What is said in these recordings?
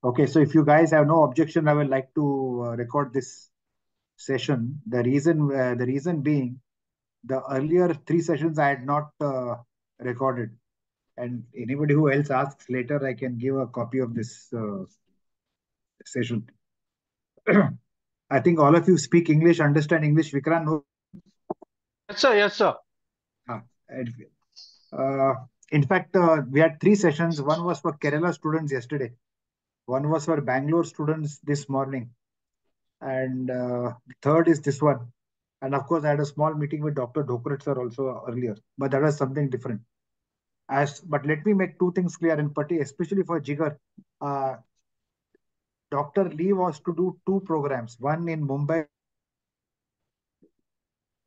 Okay, so if you guys have no objection, I would like to record this session. The reason being, the earlier three sessions I had not recorded, and anybody who else asks later, I can give a copy of this session. I think all of you speak English, understand English. Vikrant, no? Yes, sir. Yes, sir. Ah, uh, in fact, we had three sessions. One was for Kerala students yesterday. One was for Bangalore students this morning, and the third is this one. And of course, I had a small meeting with Dr. Dhokrat sir also earlier, but that was something different. But let me make two things clear, in particular, especially for Jigar. Uh, Dr. Lee was to do two programs, one in Mumbai,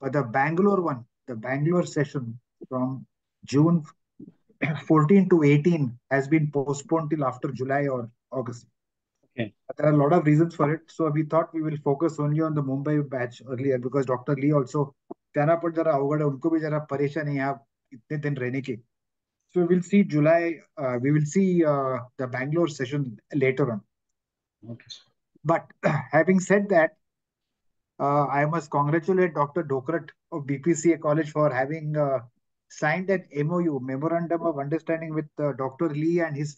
but the Bangalore session from June 14 to 18 has been postponed till after July or August. Okay. There are a lot of reasons for it. So we thought we will focus only on the Mumbai batch earlier because Dr. Lee also, त्याना पण जरा अवघड है, उनको भी जरा परेशानी है यहाँ इतने दिन रहने की. So we'll see we will see the Bangalore session later on. Okay, sir. But having said that, I must congratulate Dr. Dokrat of B.P.C.A college for having signed an MOU, Memorandum of Understanding with Dr. Lee and his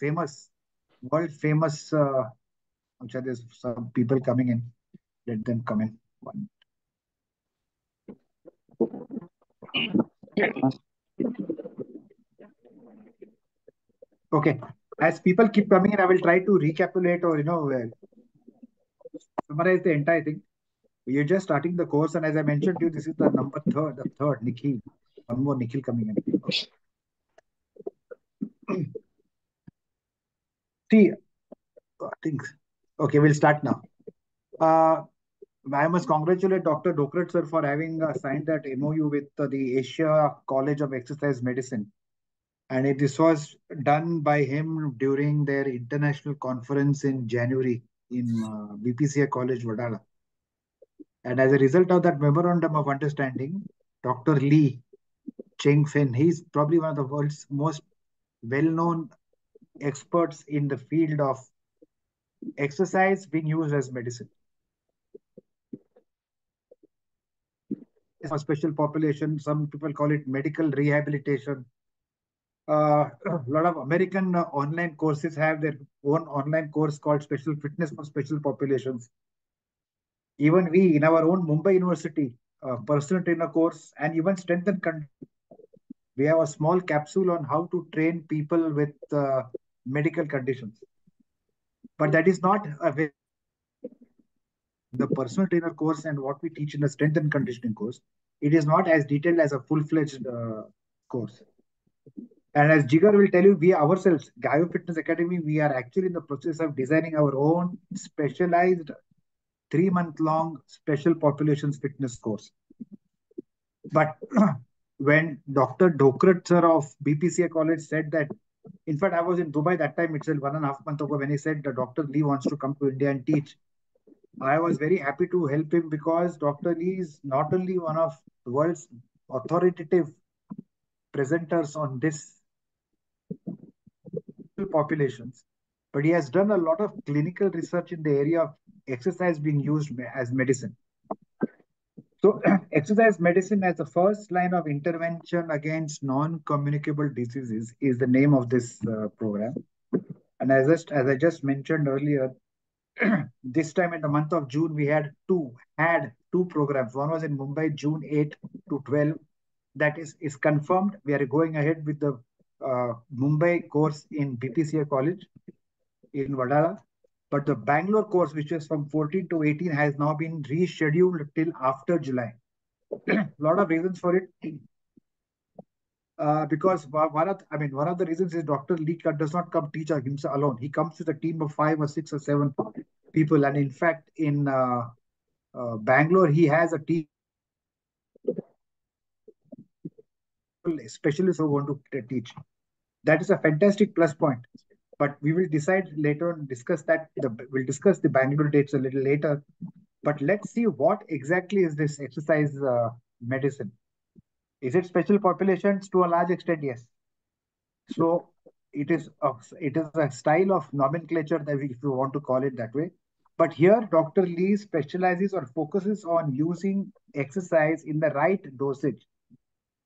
world famous, I'm sure there's some people coming in. Let them come in. Okay. As people keep coming in, I will try to recapitulate or, summarize the entire thing. You're just starting the course, and as I mentioned to you, this is the third, Nikhil. One more Nikhil coming in. See, things. Okay, we'll start now. I must congratulate Dr. Dokrat sir for having signed that MOU with the Asia College of Exercise Medicine. And this was done by him during their international conference in January in B.P.C.A College, Vadala. And as a result of that memorandum of understanding, Dr. Lee Cheng-Fin, he's probably one of the world's most well-known experts in the field of exercise being used as medicine. For special population, some people call it medical rehabilitation. A lot of American online courses have their own online course called Special Fitness for Special Populations. Even we, in our own Mumbai University, personal trainer course, and even strength and conditioning, we have a small capsule on how to train people with medical conditions. But that is not the personal trainer course and what we teach in the strength and conditioning course. It is not as detailed as a full-fledged course. And as Jigar will tell you, we ourselves, Gaio Fitness Academy, we are actually in the process of designing our own specialized 3-month-long special populations fitness course. But when Dr. Dokrat sir of B.P.C.A college said that, in fact, I was in Dubai that time itself, 1.5 months ago, when he said that Dr. Lee wants to come to India and teach. I was very happy to help him because Dr. Lee is not only one of the world's authoritative presenters on this populations, but he has done a lot of clinical research in the area of exercise being used as medicine. So, exercise medicine as the first line of intervention against non-communicable diseases is the name of this program. And as I just mentioned earlier, this time in the month of June, we had two programs. One was in Mumbai, June 8 to 12. That is confirmed. We are going ahead with the Mumbai course in B.P.C.A college in Vadala. But the Bangalore course, which is from 14 to 18, has now been rescheduled till after July. A lot of reasons for it. Because one of the reasons is Dr. Lee does not come teach himself alone. He comes with a team of 5 or 6 or 7 people. And in fact, in Bangalore, he has a team specialists who want to teach. That is a fantastic plus point. But we will decide later on, we'll discuss the Bangalore dates a little later. But let's see what exactly is this exercise medicine. Is it special populations? To a large extent, yes. So it is it is a style of nomenclature that if you want to call it that way. But here, Dr. Lee specializes or focuses on using exercise in the right dosage,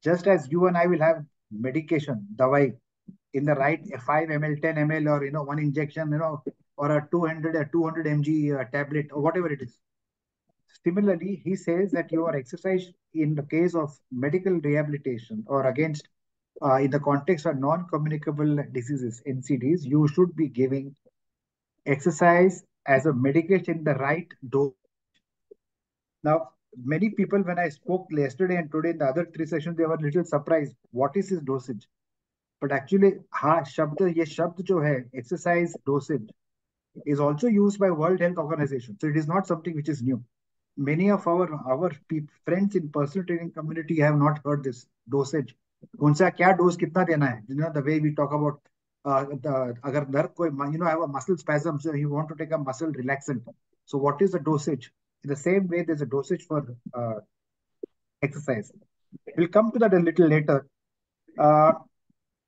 just as you and I will have medication, dawai, in the right 5 ml, 10 ml, or one injection, or a 200 mg tablet or whatever it is. Similarly, he says that your exercise in the case of medical rehabilitation or against, in the context of non-communicable diseases, NCDs, you should be giving exercise as a medication in the right dose. Now, many people, when I spoke yesterday and today in the other three sessions, they were a little surprised. What is his dosage? But actually, हाँ शब्द ये शब्द जो है exercise dosage is also used by World Health Organization. So it is not something which is new. Many of our friends in personal training community have not heard this dosage. कौन सा क्या dose कितना देना है? The way we talk about अगर दर्द कोई have a muscle spasm, so you want to take a muscle relaxant. So what is the dosage? In the same way, there's a dosage for exercise. We'll come to that a little later. Uh,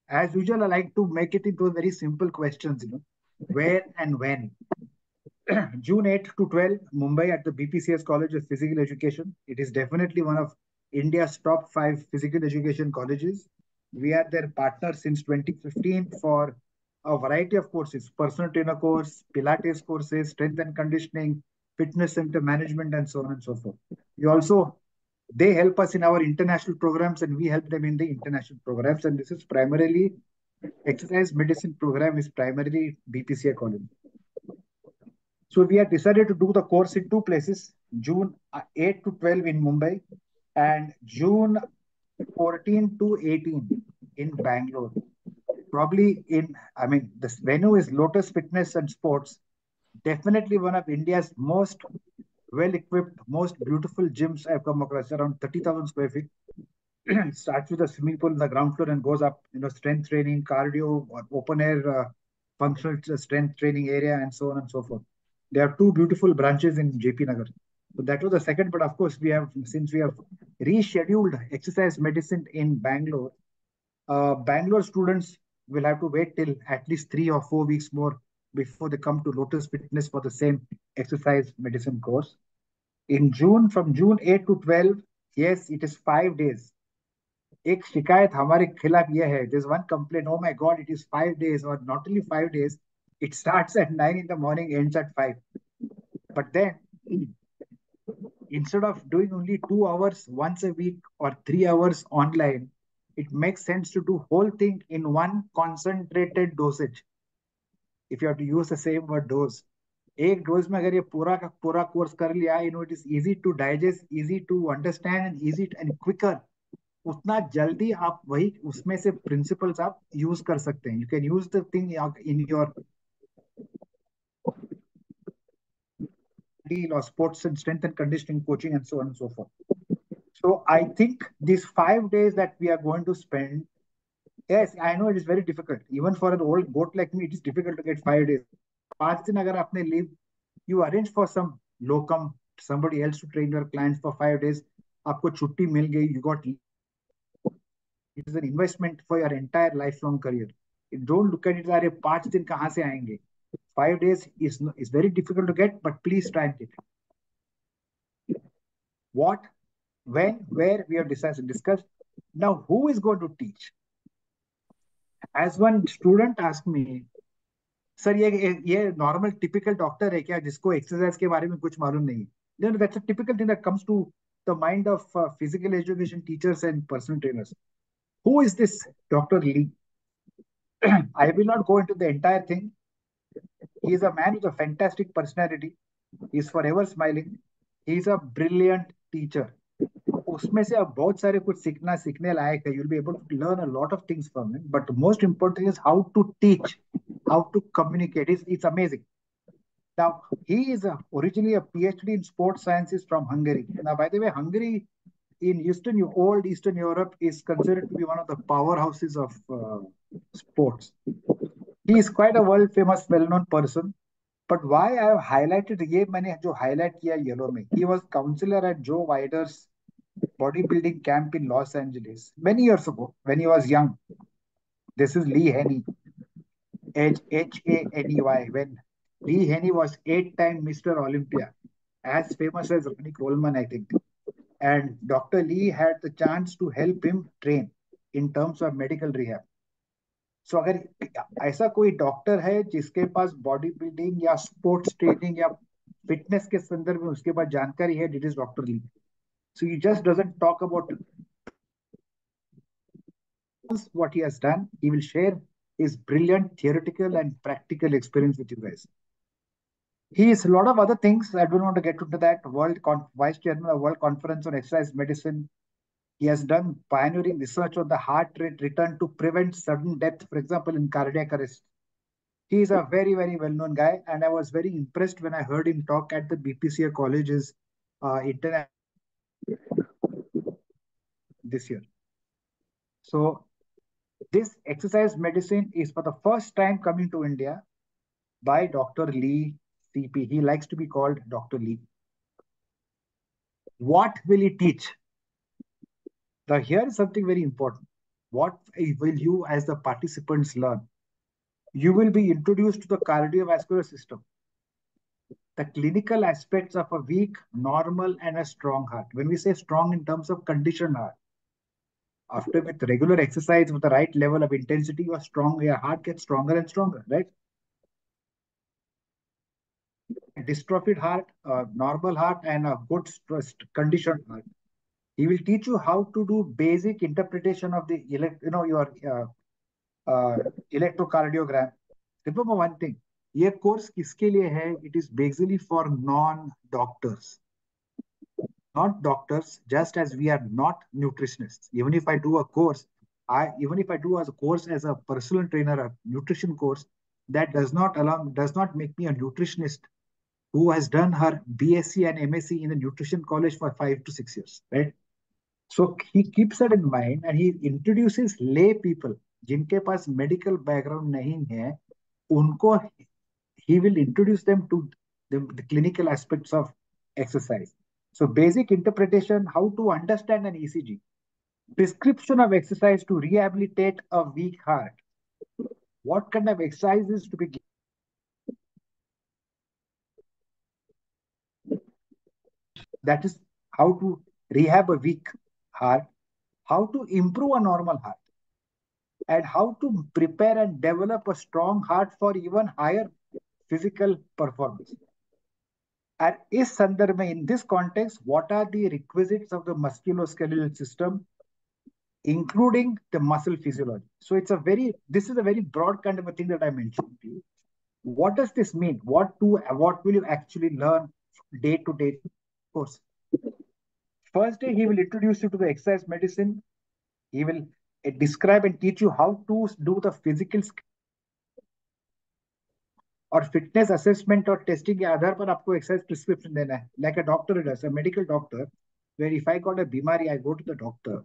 as usual, I like to make it into very simple questions. Where and when? June 8 to 12, Mumbai at the B.P.C.A College of Physical Education. It is definitely one of India's top 5 physical education colleges. We are their partner since 2015 for a variety of courses: personal trainer course, Pilates courses, strength and conditioning, fitness center management, and so on and so forth. We also They help us in our international programs, and we help them in the international programs. And this is primarily exercise medicine program is primarily B.P.C.A college. So we have decided to do the course in two places: June 8 to 12 in Mumbai, and June 14 to 18 in Bangalore. Probably this venue is Lotus Fitness and Sports, definitely one of India's most well equipped, most beautiful gyms I've come across, around 30,000 square feet. Starts with a swimming pool on the ground floor and goes up, strength training, cardio, open air, functional strength training area, and so on and so forth. There are two beautiful branches in JP Nagar. So that was the second, but of course, since we have rescheduled exercise medicine in Bangalore, Bangalore students will have to wait till at least 3 or 4 weeks more before they come to Lotus Fitness for the same exercise medicine course. In June, from June 8 to 12, yes, it is 5 days. एक शिकायत हमारे खिलाफ यह है, there's one complaint, oh my god, it is 5 days, or not only 5 days, it starts at 9 in the morning, ends at 5. But then, instead of doing only 2 hours once a week or 3 hours online, it makes sense to do whole thing in one concentrated dosage. If you have to use the same word, dose. एक dose में अगर ये पूरा का पूरा course कर लिया, it is easy to digest, easy to understand, and easy and quicker, उतना जल्दी आप वही उसमें से प्रिंसिपल्स आप यूज कर सकते हैं. You can use the thing in your deal or sports and strength and conditioning coaching and so on and so forth. So I think these 5 days that we are going to spend, yes, I know it is very difficult. Even for an old goat like me, it is difficult to get 5 days. 5 दिन अगर आपने leave, you arrange for some locum, somebody else to train your clients for 5 days. आपको छुट्टी मिल गई, you got. It is an investment for your entire lifelong career. Don't look at it as 5 दिन कहाँ से आएंगे. 5 days is very difficult to get, but please try and get it. What, when, where, we have discussed. Now, who is going to teach? As one student asked me, sir ये normal typical doctor है क्या जिसको exercise के बारे में कुछ मालूम नहीं है? That's a typical thing that comes to the mind of physical education teachers and personal trainers. Who is this Dr. Lee? I will not go into the entire thing. He is a man with a fantastic personality. He is forever smiling. He is a brilliant teacher. उसमें से आप बहुत सारे कुछ सीखने लायक है. You'll be able to learn a lot of things from him. But the most important thing is how to teach, how to communicate. It's amazing. Now, he is originally a PhD in sports sciences from Hungary. Now, by the way, Hungary in old Eastern Europe is considered to be one of the powerhouses of sports. He is quite a world famous, well-known person. But why I have highlighted ये मैंने जो highlight किया yellow में, he was counselor at Joe Weider's bodybuilding camp in Los Angeles many years ago when he was young. This is Lee Haney. Haney, when Lee Haney was 8-time Mr. Olympia, as famous as Ronnie Coleman, I think. And Dr. Lee had the chance to help him train in terms of medical rehab. सो अगर ऐसा कोई doctor है जिसके पास body building या sports training या fitness के संदर्भ में उसके पास जानकारी है, it is doctor Lee. So he just doesn't talk about what he has done. He will share his brilliant theoretical and practical experience with you guys. He is a lot of other things. I don't want to get into that. Vice Chairman of World Conference on Exercise Medicine. He has done pioneering research on the heart rate return to prevent sudden death, for example, in cardiac arrest. He is a very, very well-known guy, and I was very impressed when I heard him talk at the B.P.C.A colleges international this year. So this exercise medicine is for the first time coming to India by Dr. Lee CP. He likes to be called Dr. Lee. What will he teach? Here is something very important. What will you as the participants learn? You will be introduced to the cardiovascular system, the clinical aspects of a weak, normal, and a strong heart. When we say strong in terms of conditioned heart, after with regular exercise with the right level of intensity, your heart gets stronger and stronger, right? Dystrophied heart, normal heart, and a good stressed conditioned heart. He will teach you how to do basic interpretation of the your electrocardiogram. Remember one thing, ये course किसके लिए है? It is basically for non-doctors. Not doctors, just as we are not nutritionists. Even if I do a course, even if I do as a course as a personal trainer, a nutrition course, that does not make me a nutritionist who has done her BSc and MSc in the nutrition college for 5 to 6 years, right? So he keeps that in mind and he introduces lay people, जिनके पास medical background नहीं है, उनको he will introduce them to the clinical aspects of exercise. So basic interpretation, how to understand an ECG, prescription of exercise to rehabilitate a weak heart, what kind of exercises to be given. That is how to rehab a weak heart, how to improve a normal heart, and how to prepare and develop a strong heart for even higher physical performance. And in this context, what are the requisites of the musculoskeletal system, including the muscle physiology? So this is a very broad kind of a thing that I mentioned to you. What does this mean? What will you actually learn day to day course? First day, he will introduce you to the exercise medicine. He will describe and teach you how to do the physical और fitness assessment और testing के आधार पर आपको exercise prescription देना है, like a doctor does, a medical doctor, where if I got a bimari, I go to the doctor.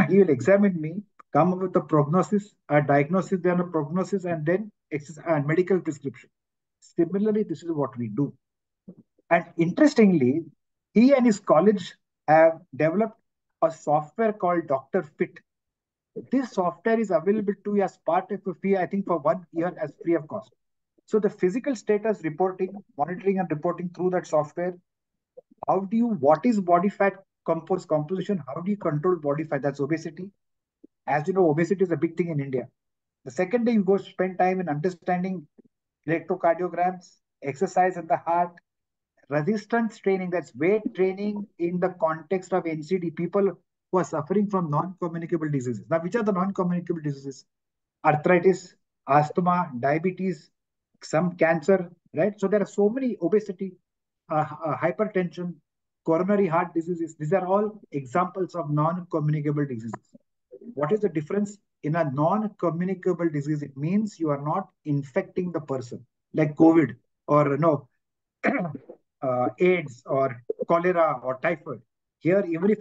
He will examine me, come up with a prognosis, a diagnosis, then a prognosis, and then medical prescription. Similarly, this is what we do. And interestingly, he and his college have developed a software called Dr. Fit. This software is available to you as part of a fee, I think, for 1 year as free of cost. So the physical status reporting, monitoring and reporting through that software. What is body fat composition? How do you control body fat? That's obesity. As you know, obesity is a big thing in India. The second day you go spend time in understanding electrocardiograms, exercise in the heart, resistance training, that's weight training in the context of NCD, people who are suffering from non-communicable diseases. Now, which are the non-communicable diseases? Arthritis, asthma, diabetes, some cancer, right? So there are so many obesity, hypertension, coronary heart diseases. These are all examples of non-communicable diseases. What is the difference? In a non-communicable disease, it means you are not infecting the person, like COVID or no, AIDS or cholera or typhoid. Here, even if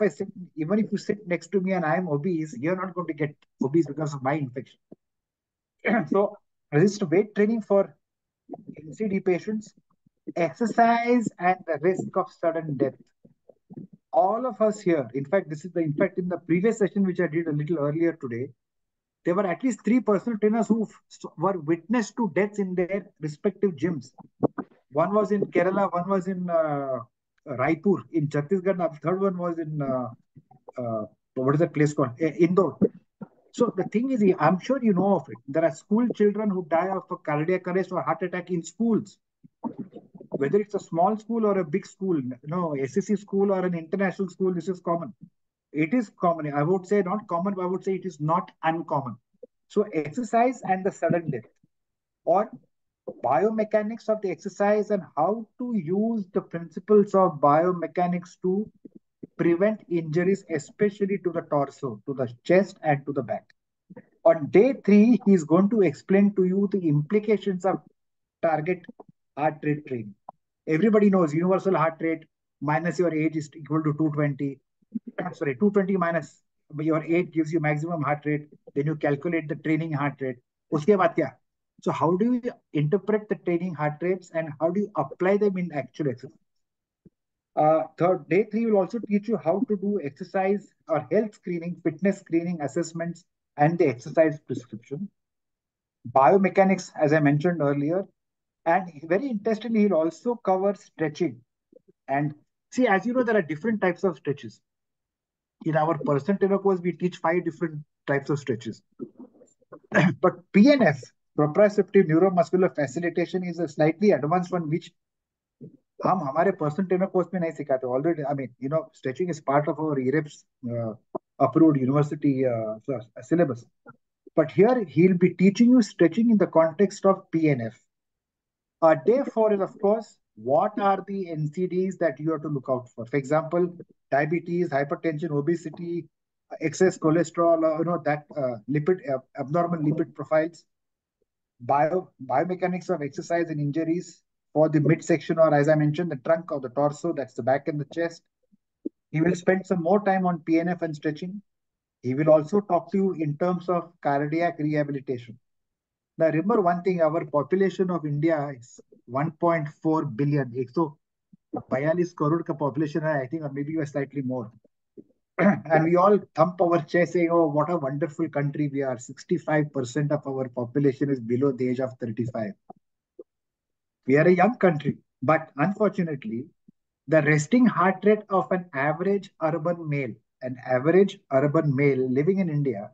you sit next to me and I am obese, you're not going to get obese because of my infection. So, resist weight training for NCD patients, exercise and the risk of sudden death. All of us here, in fact, in the previous session which I did a little earlier today, There were at least three personal trainers who were witness to deaths in their respective gyms. One was in Kerala, one was in Raipur, in Chhattisgarh, and the third one was in what is that place called? Indore. So the thing is, I'm sure you know of it. There are school children who die of a cardiac arrest or heart attack in schools, whether it's a small school or a big school, SSC school or an international school. This is common. It is common. I would say not common, but I would say it is not uncommon. So exercise and the sudden death, or biomechanics of the exercise and how to use the principles of biomechanics to prevent injuries, especially to the torso, to the chest, and to the back. On day three, he is going to explain to you the implications of target heart rate training. Everybody knows universal heart rate minus your age is equal to 220. Sorry, 220 minus your age gives you maximum heart rate. Then you calculate the training heart rate. Uske baad kya? So how do you interpret the training heart rates and how do you apply them in actual exercise? Day three will also teach you how to do exercise or health screening, fitness screening assessments, and the exercise prescription. Biomechanics, as I mentioned earlier, and very interestingly, he'll also cover stretching. And see, as you know, there are different types of stretches. In our personal trainer course, we teach 5 different types of stretches. But PNF, proprioceptive neuromuscular facilitation, is a slightly advanced one, which हम हमारे personal trainer course में नहीं सिखाते already I mean stretching is part of our EREPS approved university syllabus, but here he'll be teaching you stretching in the context of PNF. Day 4 is, of course, what are the NCDs that you have to look out for. For example, diabetes, hypertension, obesity, excess cholesterol, that lipid abnormal lipid profiles, biomechanics of exercise and injuries for the midsection, or as I mentioned, the trunk or the torso, that's the back and the chest. He will spend some more time on PNF and stretching. He will also talk to you in terms of cardiac rehabilitation. Now, remember one thing, our population of India is 1.4 billion. 142 crore ka population hai, I think, or maybe slightly more. And we all thump our chest saying, oh, what a wonderful country we are. 65% of our population is below the age of 35. We are a young country, but unfortunately, the resting heart rate of an average urban male living in India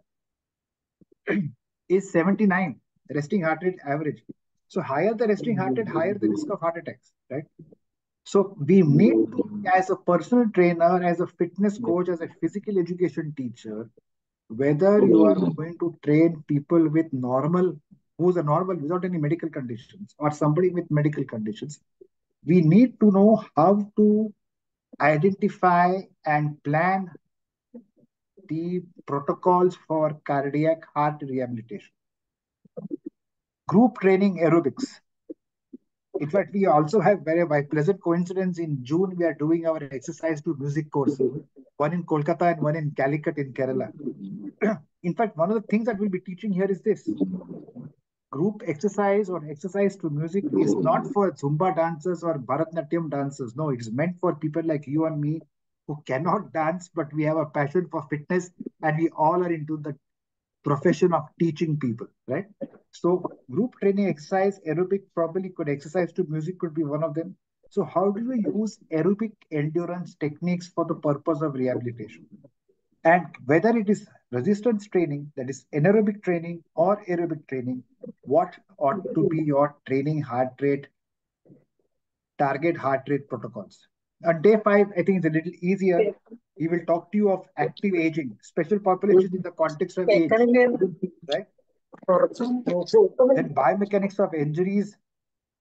is 79, resting heart rate average. So higher the resting heart rate, higher the risk of heart attacks, right? So we need to, as a personal trainer, as a fitness coach, as a physical education teacher, whether you are going to train people with normal, who's a normal without any medical conditions, or somebody with medical conditions, we need to know how to identify and plan the protocols for cardiac heart rehabilitation. Group training aerobics. In fact, we also have, by pleasant coincidence, in June, we are doing our exercise to music course, one in Kolkata and one in Calicut in Kerala. In fact, one of the things that we'll be teaching here is this. Group exercise or exercise to music is not for Zumba dancers or Bharatnatyam dancers. No, it's meant for people like you and me who cannot dance, but we have a passion for fitness and we all are into the profession of teaching people, right? So group training exercise, aerobic probably could exercise to music could be one of them. So how do you use aerobic endurance techniques for the purpose of rehabilitation? And whether it is resistance training, that is anaerobic training or aerobic training, what ought to be your training heart rate, target heart rate protocols? On day 5, I think it's a little easier. He will talk to you of active aging, special populations in the context of age, right? Then biomechanics of injuries.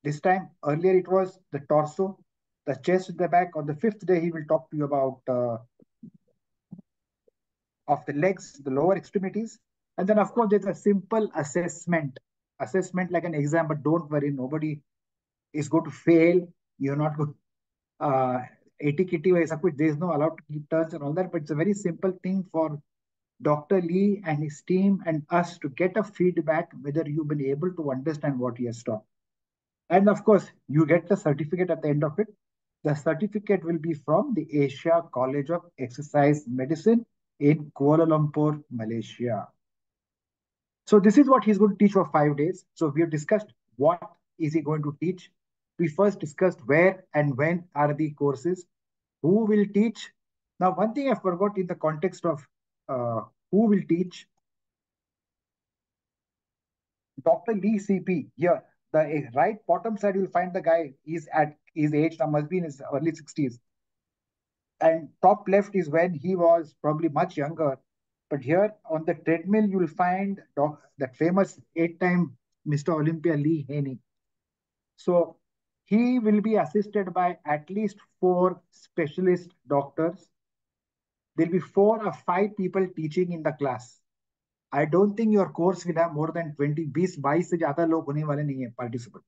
This time, earlier it was the torso, the chest, the back. On the 5th day, he will talk to you about of the legs, the lower extremities. And then, of course, there's a simple assessment like an exam, but don't worry, nobody is going to fail. You're not going uh, 80 kitty or there's no allowed to keep turns and all that, but it's a very simple thing for Dr. Lee and his team and us to get a feedback whether you've been able to understand what he has taught. And of course, you get the certificate at the end of it. The certificate will be from the Asia College of Exercise Medicine in Kuala Lumpur, Malaysia. So this is what he's going to teach for 5 days. So we have discussed what is he going to teach. We first discussed where and when are the courses, who will teach. Now, one thing I forgot in the context of uh, who will teach, Dr. Lee CP here. The right bottom side, you'll find the guy. He's at his age now, must be in his early 60s. And top left is when he was probably much younger. But here on the treadmill, you'll find that famous 8-time Mr. Olympia Lee Haney. So he will be assisted by at least four specialist doctors. There'll be 4 or 5 people teaching in the class. I don't think your course will have more than 20, 20, 22 से ज्यादा लोग होने वाले नहीं है participant.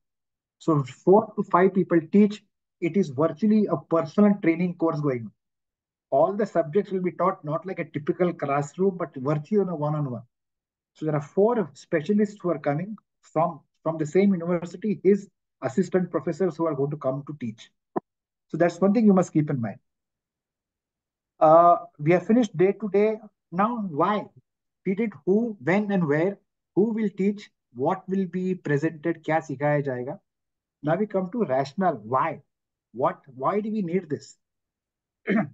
So 4 to 5 people teach. It is virtually a personal training course going on. All the subjects will be taught not like a typical classroom, but virtually on a one-on-one. So there are 4 specialists who are coming from the same university, his assistant professors who are going to come to teach. So that's one thing you must keep in mind. We have finished day to day. Now, why? We did who, when, and where. Who will teach? What will be presented? क्या सिखाया जाएगा? Now we come to rationale. Why? What? Why do we need this?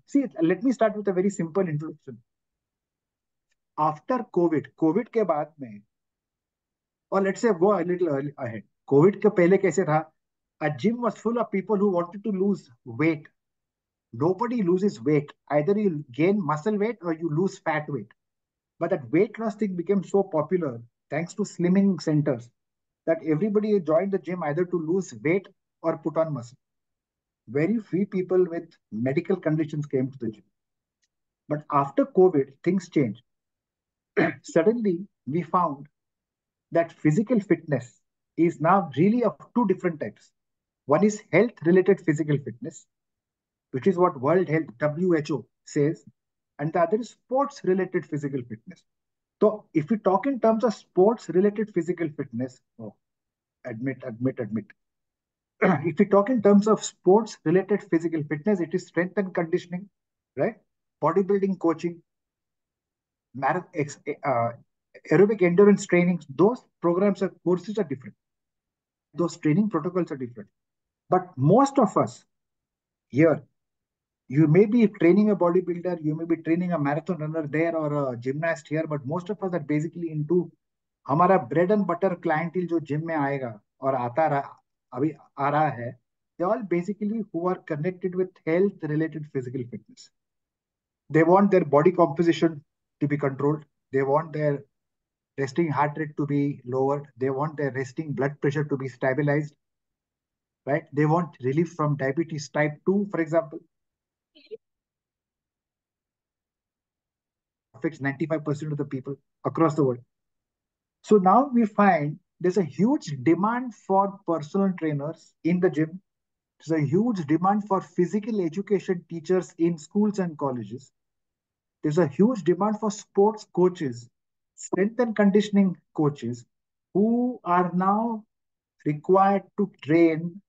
See, let me start with a very simple introduction. After COVID के बाद में, or let's say go a little early ahead. COVID के पहले कैसे था? A gym was full of people who wanted to lose weight. Nobody loses weight. Either you gain muscle weight or you lose fat weight. But that weight loss thing became so popular thanks to slimming centers that everybody joined the gym either to lose weight or put on muscle. Very few people with medical conditions came to the gym. But after COVID, things changed. Suddenly, we found that physical fitness is now really of 2 different types. One is health related physical fitness, which is what World Health WHO says, and the other is sports related physical fitness. So if we talk in terms of sports related physical fitness, oh, admit. If we talk in terms of sports related physical fitness, it is strength and conditioning, right? Bodybuilding coaching, aerobic endurance training, those programs or courses are different. Those training protocols are different. But most of us here, you may be training a bodybuilder, you may be training a marathon runner there or a gymnast here, but most of us are basically into हमारा bread and butter clientele जो gym में आएगा और आता रहा अभी आ रहा है, they all basically who are connected with health related physical fitness. They want their body composition to be controlled. They want their resting heart rate to be lowered. They want their resting blood pressure to be stabilized, right? They want relief from diabetes type 2, for example. Affects 95% of the people across the world. So now we find there's a huge demand for personal trainers in the gym. There's a huge demand for physical education teachers in schools and colleges. There's a huge demand for sports coaches, strength and conditioning coaches who are now required to train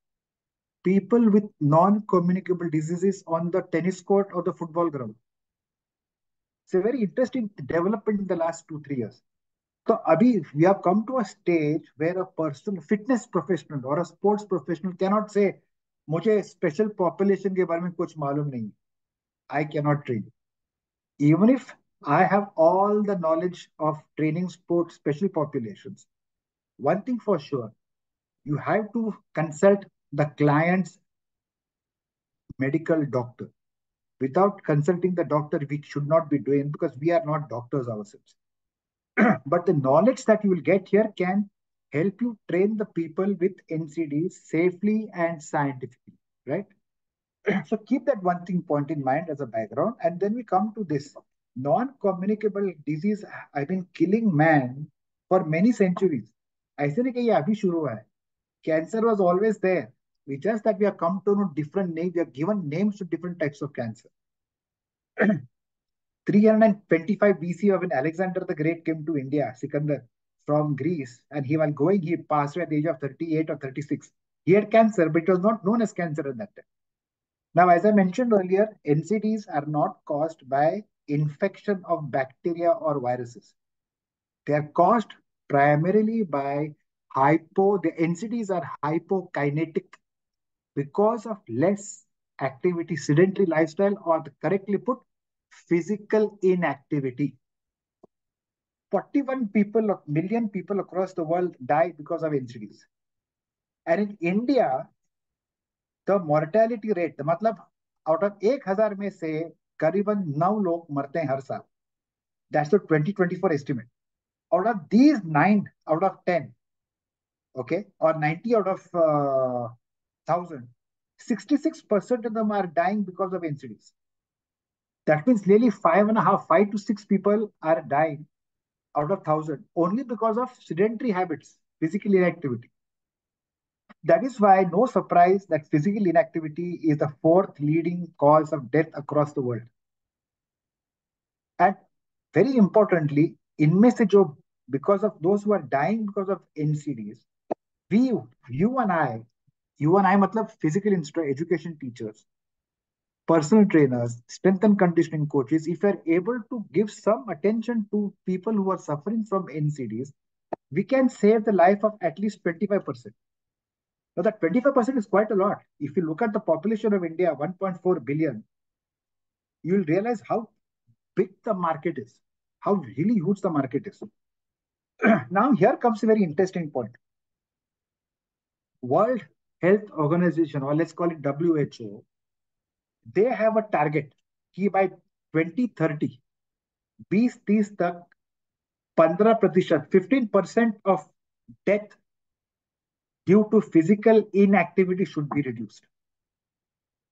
people with non-communicable diseases on the tennis court or the football ground. It's a very interesting development in the last 2, 3 years. So, Abhi, we have come to a stage where a person, fitness professional or a sports professional cannot say, मुझे special population के बारे में कुछ मालूम नहीं. I cannot train. Even if I have all the knowledge of training sports special populations, one thing for sure, you have to consult the client's medical doctor. Without consulting the doctor, we should not be doing because we are not doctors ourselves. But the knowledge that you will get here can help you train the people with NCDs safely and scientifically, right? So keep that one thing point in mind as a background, and then we come to this non-communicable disease. I've been killing man for many centuries. ऐसे नहीं कि ये अभी शुरू हुआ है. Cancer was always there. We just that we have come to know different names. We have given names to different types of cancer. 325 BC when Alexander the Great came to India, Sikandar from Greece, and he was going, he passed away at the age of 38 or 36. He had cancer, but it was not known as cancer at that time. Now, as I mentioned earlier, NCDs are not caused by infection of bacteria or viruses. They are caused primarily by the NCDs are hypokinetic because of less activity, sedentary lifestyle, or correctly put, physical inactivity. 41 million people across the world die because of NCDs. And in India, the mortality rate, मतलब out of 1,000 में से करीबन 9 लोग मरते हैं हर साल. That's the 2024 estimate. Out of these 9 out of 10, okay, or 90 out of 1,000, 66% of them are dying because of NCDs. That means nearly 5 to 6 people are dying out of 1,000 only because of sedentary habits, physical inactivity. That is why no surprise that physical inactivity is the fourth leading cause of death across the world. And very importantly, इनमें से जो because of those who are dying because of NCDs, you and I मतलब physical education teachers, personal trainers, strength and conditioning coaches, if we are able to give some attention to people who are suffering from NCDs, we can save the life of at least 25%. Now, that 25% is quite a lot. If you look at the population of India, 1.4 billion, you'll realize how big the market is, how really huge the market is. Now, here comes a very interesting point. World Health Organization, or let's call it WHO, they have a target कि by 2030, 20-30 तक 15%, 15% of death due to physical inactivity should be reduced.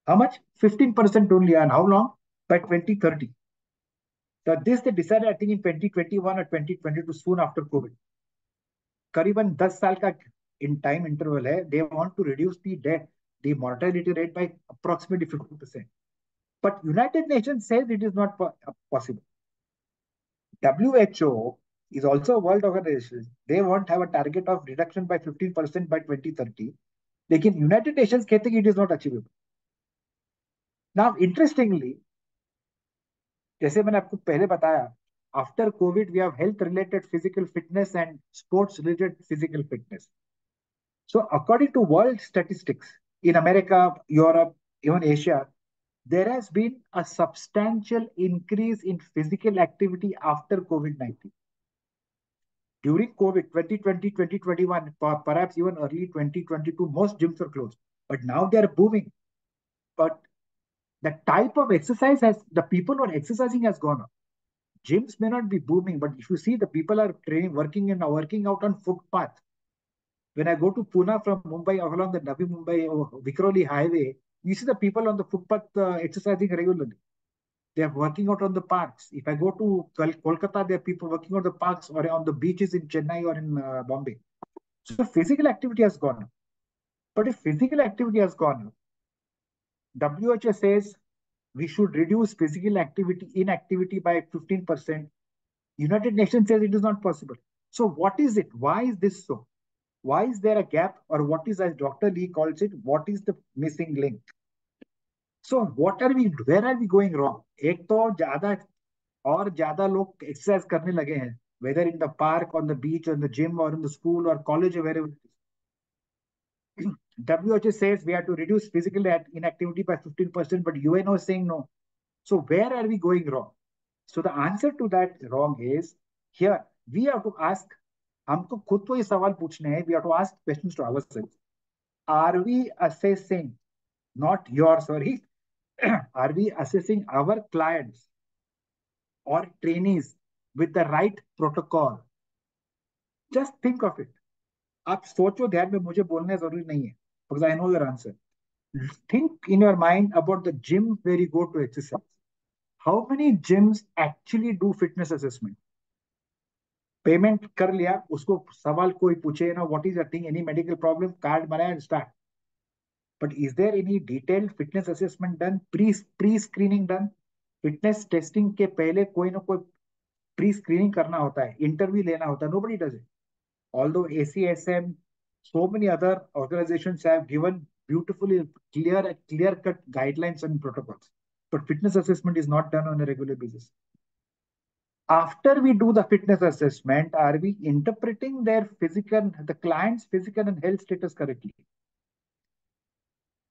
How much? 15% only. And how long? By 2030. So this they decided, I think, in 2021 or 2022, soon after COVID. करीबन 10 साल का in time interval है. They want to reduce the mortality rate by approximately 50%. But United Nations says it is not possible. WHO is also a world organization. They won't have a target of reduction by 15% by 2030. लेकिन United Nations कहते हैं कि it is not achievable. Now, interestingly, जैसे मैंने आपको पहले बताया, after COVID, we have health-related physical fitness and sports-related physical fitness. So, according to world statistics, in America, Europe, even Asia, there has been a substantial increase in physical activity after COVID-19. During COVID, 2020, 2021, perhaps even early 2022, most gyms were closed. But now they are booming. But the type of exercise the people who are exercising has gone up. Gyms may not be booming, but if you see the people are working out on footpath. When I go to Pune from Mumbai along the Navi Mumbai or Vikhroli highway, you see the people on the footpath exercising regularly. They are working out on the parks. If I go to Kolkata, there are people working on the parks or on the beaches in Chennai or in Bombay. So physical activity has gone up. But if physical activity has gone up, WHO says we should reduce physical inactivity by 15%. United Nations says it is not possible. So what is it? Why is this so? Why is there a gap, or what is, as Dr. Lee calls it, what is the missing link? So where are we going wrong? एक तो ज्यादा लोग exercise करने लगे हैं, whether in the park, on the beach, on the gym, or in the school or college, or wherever it is. WHO says we have to reduce physical inactivity by 15%, but UNO is saying no. So where are we going wrong? So the answer to that wrong is, here we have to ask, हमको खुद को ये सवाल पूछने हैं, we have to ask questions to ourselves. Are we assessing, not your, sorry, are we assessing our clients or trainees with the right protocol? Just think of it. आप सोचो ध्यान में, मुझे बोलना जरूरी नहीं है, because I know your answer. Think in your mind about the gym where you go to exercise. How many gyms actually do fitness assessment? Payment कर लिया, उसको सवाल कोई पूछे ना, what is the thing, any medical problem, card बनाया, start. But is there any detailed fitness assessment done, pre screening done? Fitness testing के पहले कोई ना कोई प्री स्क्रीनिंग करना होता है, इंटरव्यू लेना होता है. Nobody does it. Although ACSM, so many other organizations have given beautifully clear cut guidelines and protocols, but fitness assessment is not done on a regular basis. After we do the fitness assessment, are we interpreting the client's physical and health status correctly?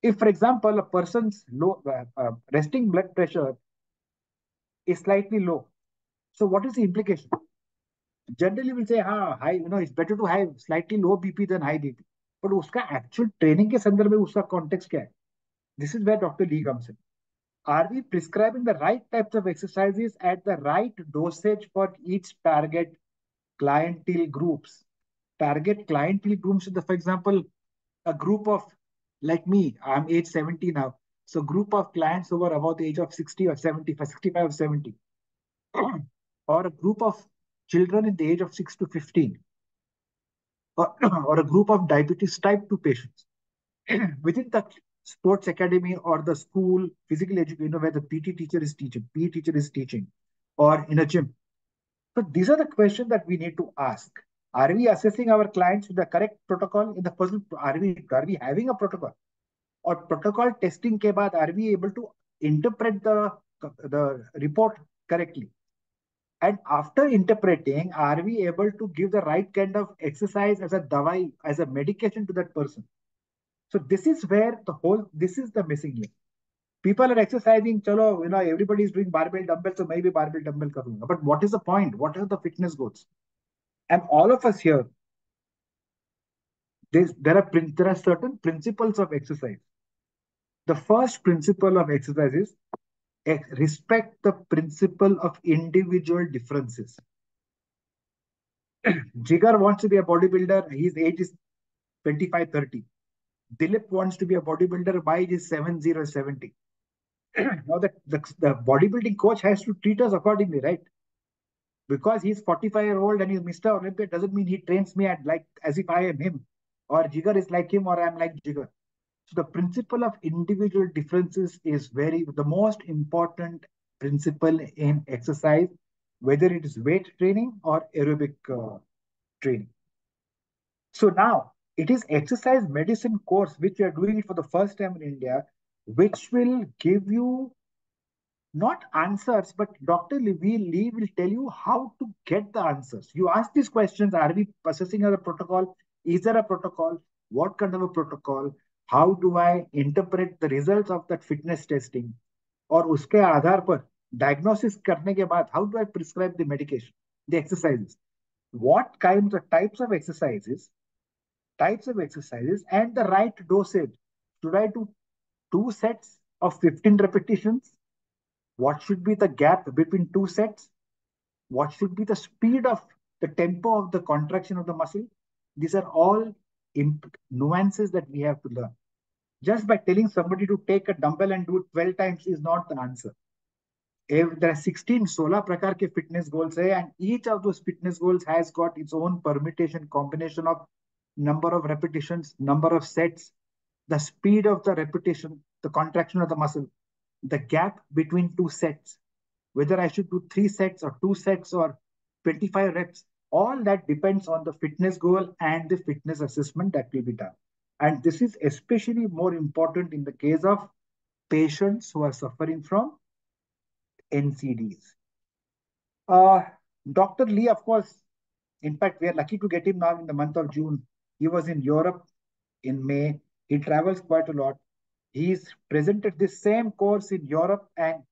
If, for example, a person's resting blood pressure is slightly low, so what is the implication? Generally, we'll say, high, it's better to have slightly low BP than high BP. But उसका actual training के संदर्भ में उसका context क्या है? This is where Dr. Lee comes in. Are we prescribing the right types of exercises at the right dosage for each target clientele groups? Target clientele groups, for example, a group of, like me, I'm age 70 now. So group of clients who are about the age of 60 or 75, 65 or 70, or a group of children in the age of 6 to 15, or, or a group of diabetes type 2 patients within the sports academy or the school physical education, where the PT teacher is teaching, PE teacher is teaching, or in a gym. So these are the questions that we need to ask. Are we assessing our clients with the correct protocol in the first? Are we having a protocol? Or protocol testing के बाद are we able to interpret the report correctly? And after interpreting, are we able to give the right kind of exercise as a dawai, as a medication to that person? So this is the missing link. People are exercising, chalo, everybody is doing barbell dumbbell, so maybe barbell dumbbell karunga. But what is the point? What are the fitness goals? And all of us here, there are certain principles of exercise. The first principle of exercise is respect the principle of individual differences. Jigar wants to be a bodybuilder. His age is 25, 30. Dilip wants to be a bodybuilder. My age is 70, 70. Now the bodybuilding coach has to treat us accordingly, right? Because he's 45-year-old and he's Mr. Olympia doesn't mean he trains me at like as if I am him, or Jigar is like him, or I'm like Jigar. So the principle of individual differences is the most important principle in exercise, whether it is weight training or aerobic training. So now it is exercise medicine course, which we are doing it for the first time in India, which will give you not answers, but Dr. Lee will tell you how to get the answers. You ask these questions: are we possessing a protocol? Is there a protocol? What kind of a protocol? How do I interpret the results of that fitness testing? और उसके आधार पर diagnosis करने के बाद, how do I prescribe the medication, the exercises? What kinds of types of exercises, and the right dosage? Should I do 2 sets of 15 repetitions? What should be the gap between 2 sets? What should be the speed of the tempo of the contraction of the muscle? These are all nuances that we have to learn. Just by telling somebody to take a dumbbell and do it 12 times is not the answer. If there are 16 prakar ke fitness goals hai, and each of those fitness goals has got its own permutation, combination of number of repetitions, number of sets, the speed of the repetition, the contraction of the muscle, the gap between 2 sets, whether I should do 3 sets or 2 sets or 25 reps, all that depends on the fitness goal and the fitness assessment that will be done. And this is especially more important in the case of patients who are suffering from NCDs. Uh, Dr. Lee, of course, in fact, we are lucky to get him now in the month of June. He was in Europe in May. He travels quite a lot. He's presented this same course in Europe and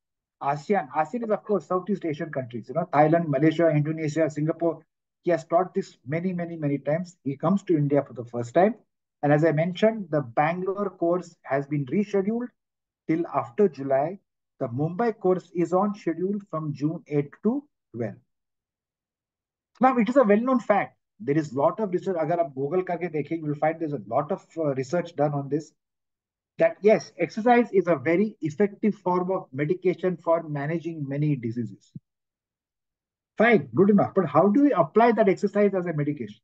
ASEAN. ASEAN is, of course, Southeast Asian countries, Thailand, Malaysia, Indonesia, Singapore. He has taught this many, many, many times. He comes to India for the first time. And as I mentioned, the Bangalore course has been rescheduled till after July. The Mumbai course is on schedule from June 8 to 12. Now, it is a well-known fact. There is a lot of research. अगर आप Google करके देखें, you will find there's a lot of research done on this. That yes, exercise is a very effective form of medication for managing many diseases. Fine, good enough. But how do we apply that exercise as a medication?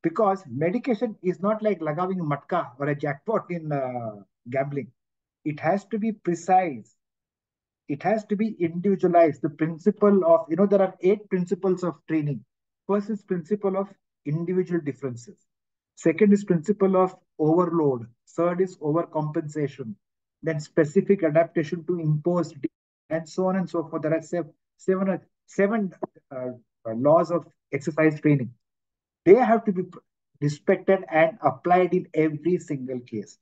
Because medication is not like lagaving a matka or a jackpot in gambling. It has to be precise. It has to be individualized. The principle of, there are 8 principles of training. First is principle of individual differences. Second is principle of overload. Third is overcompensation. Then specific adaptation to imposed, and so on and so forth. There are seven. seven uh, laws of exercise training. They have to be respected and applied in every single case.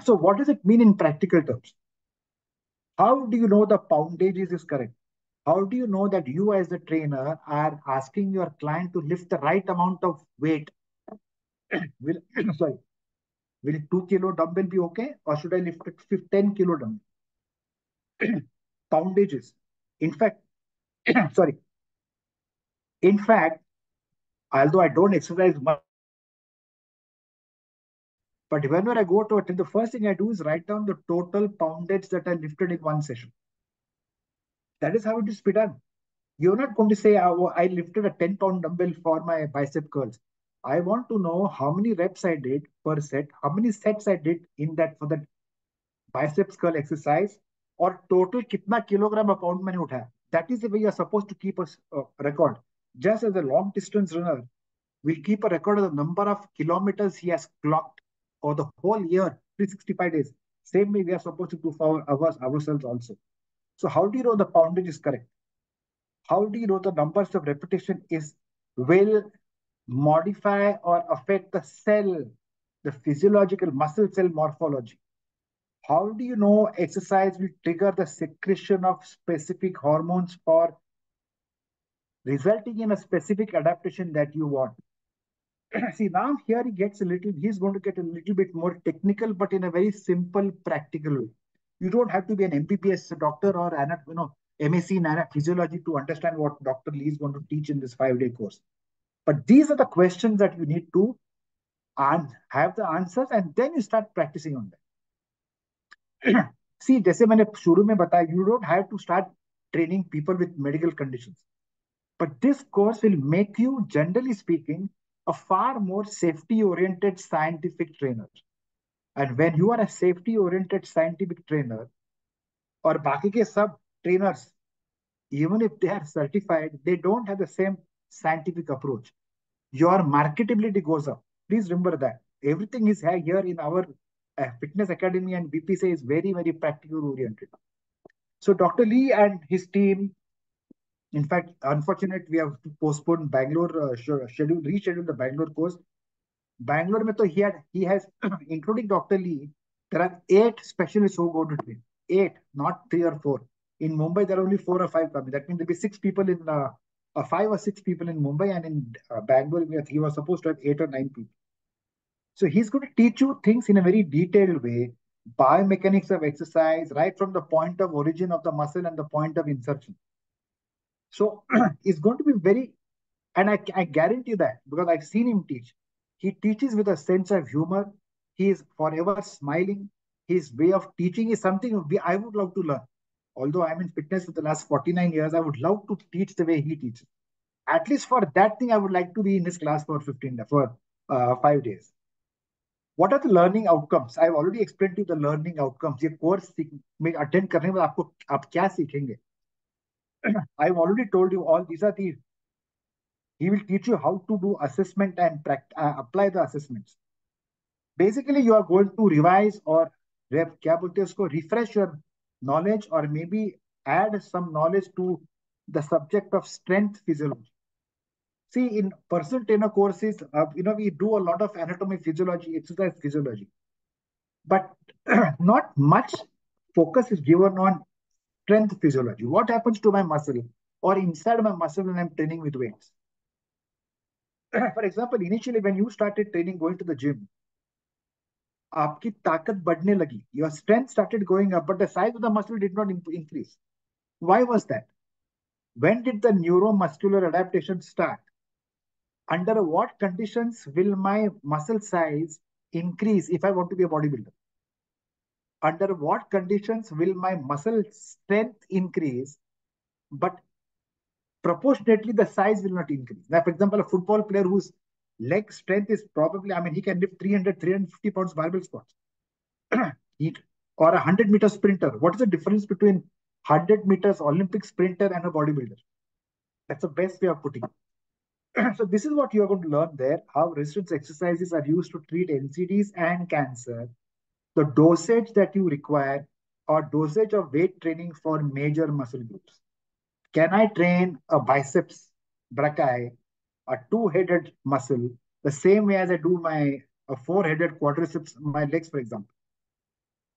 So, what does it mean in practical terms? How do you know the poundage is correct? How do you know that you, as the trainer, are asking your client to lift the right amount of weight? Will sorry, will 2 kilo dumbbell be okay, or should I lift it 10 kilo dumbbell? Poundages. In fact, sorry. In fact, although I don't exercise much, but whenever I go to attend, the first thing I do is write down the total poundage that I lifted in one session. That is how it is done. You're not going to say, oh, I lifted a 10-pound dumbbell for my bicep curls. I want to know how many reps I did per set, how many sets I did in that for that biceps curl exercise, or total kitna kilogram or pound मैंने उठाया. That is the way you're supposed to keep a record. Just as a long distance runner will keep a record of the number of kilometers he has clocked or the whole year, 365 days. Same way we are supposed to do for ourselves also. So how do you know the poundage is correct? How do you know the numbers of repetition is will modify or affect the cell, the physiological muscle cell morphology? How do you know exercise will trigger the secretion of specific hormones for resulting in a specific adaptation that you want? See, now here he's going to get a little bit more technical, but in a very simple, practical way. You don't have to be an MBBS doctor or MSc in physiology to understand what Dr. Lee is going to teach in this 5-day course. But these are the questions that you need to have the answers, and then you start practicing on them. See, जैसे मैंने शुरू में बताया, you don't have to start training people with medical conditions. But this course will make you, generally speaking, a far more safety-oriented scientific trainer. And when you are a safety-oriented scientific trainer, or बाकी के सब trainers, even if they are certified, they don't have the same scientific approach. Your marketability goes up. Please remember that. Everything is here in our fitness academy, and B.P.C.A is very, very practical oriented. So Dr. Lee and his team, in fact, unfortunately, we have to postpone Bangalore reschedule the Bangalore course. Bangalore mein to he has, including Dr. Lee, there are 8 specialists who go to train. 8, not 3 or 4. In Mumbai, there are only 4 or 5 coming. That means there'll be 6 people in 5 or 6 people in Mumbai, and in Bangalore, he was supposed to have 8 or 9 people. So he's going to teach you things in a very detailed way, biomechanics of exercise, right from the point of origin of the muscle and the point of insertion. So it's going to be very, and I guarantee that because I've seen him teach. He teaches with a sense of humor. He is forever smiling. His way of teaching is something I would love to learn. Although I'm in fitness for the last 49 years, I would love to teach the way he teaches. At least for that thing, I would like to be in his class for 5 days. What are the learning outcomes? I've already explained to you the learning outcomes. ये course में attend करने में आप क्या सीखेंगे? I've already told you all these are the. He will teach you how to do assessment and apply the assessments. Basically, you are going to revise or क्या बोलते हैं उसको refresh your knowledge or maybe add some knowledge to the subject of strength physiology. See, in personal trainer courses, we do a lot of anatomy physiology, exercise physiology, but not much focus is given on strength physiology. What happens to my muscle or inside my muscle when I'm training with weights? For example, initially when you started training, going to the gym, आपकी ताकत बढ़ने लगी. Your strength started going up, but the size of the muscle did not increase. Why was that? When did the neuromuscular adaptation start? Under what conditions will my muscle size increase if I want to be a bodybuilder? Under what conditions will my muscle strength increase, but proportionately the size will not increase? Now, for example, a football player whose leg strength is probably, he can lift 350 pounds barbell squats. Or a 100-meter sprinter. What is the difference between 100 meters Olympic sprinter and a bodybuilder? That's the best way of putting it. So this is what you are going to learn there, how resistance exercises are used to treat NCDs and cancer, the dosage that you require, or dosage of weight training for major muscle groups. Can I train a biceps brachii, a two-headed muscle, the same way as I do my a four-headed quadriceps, my legs, for example?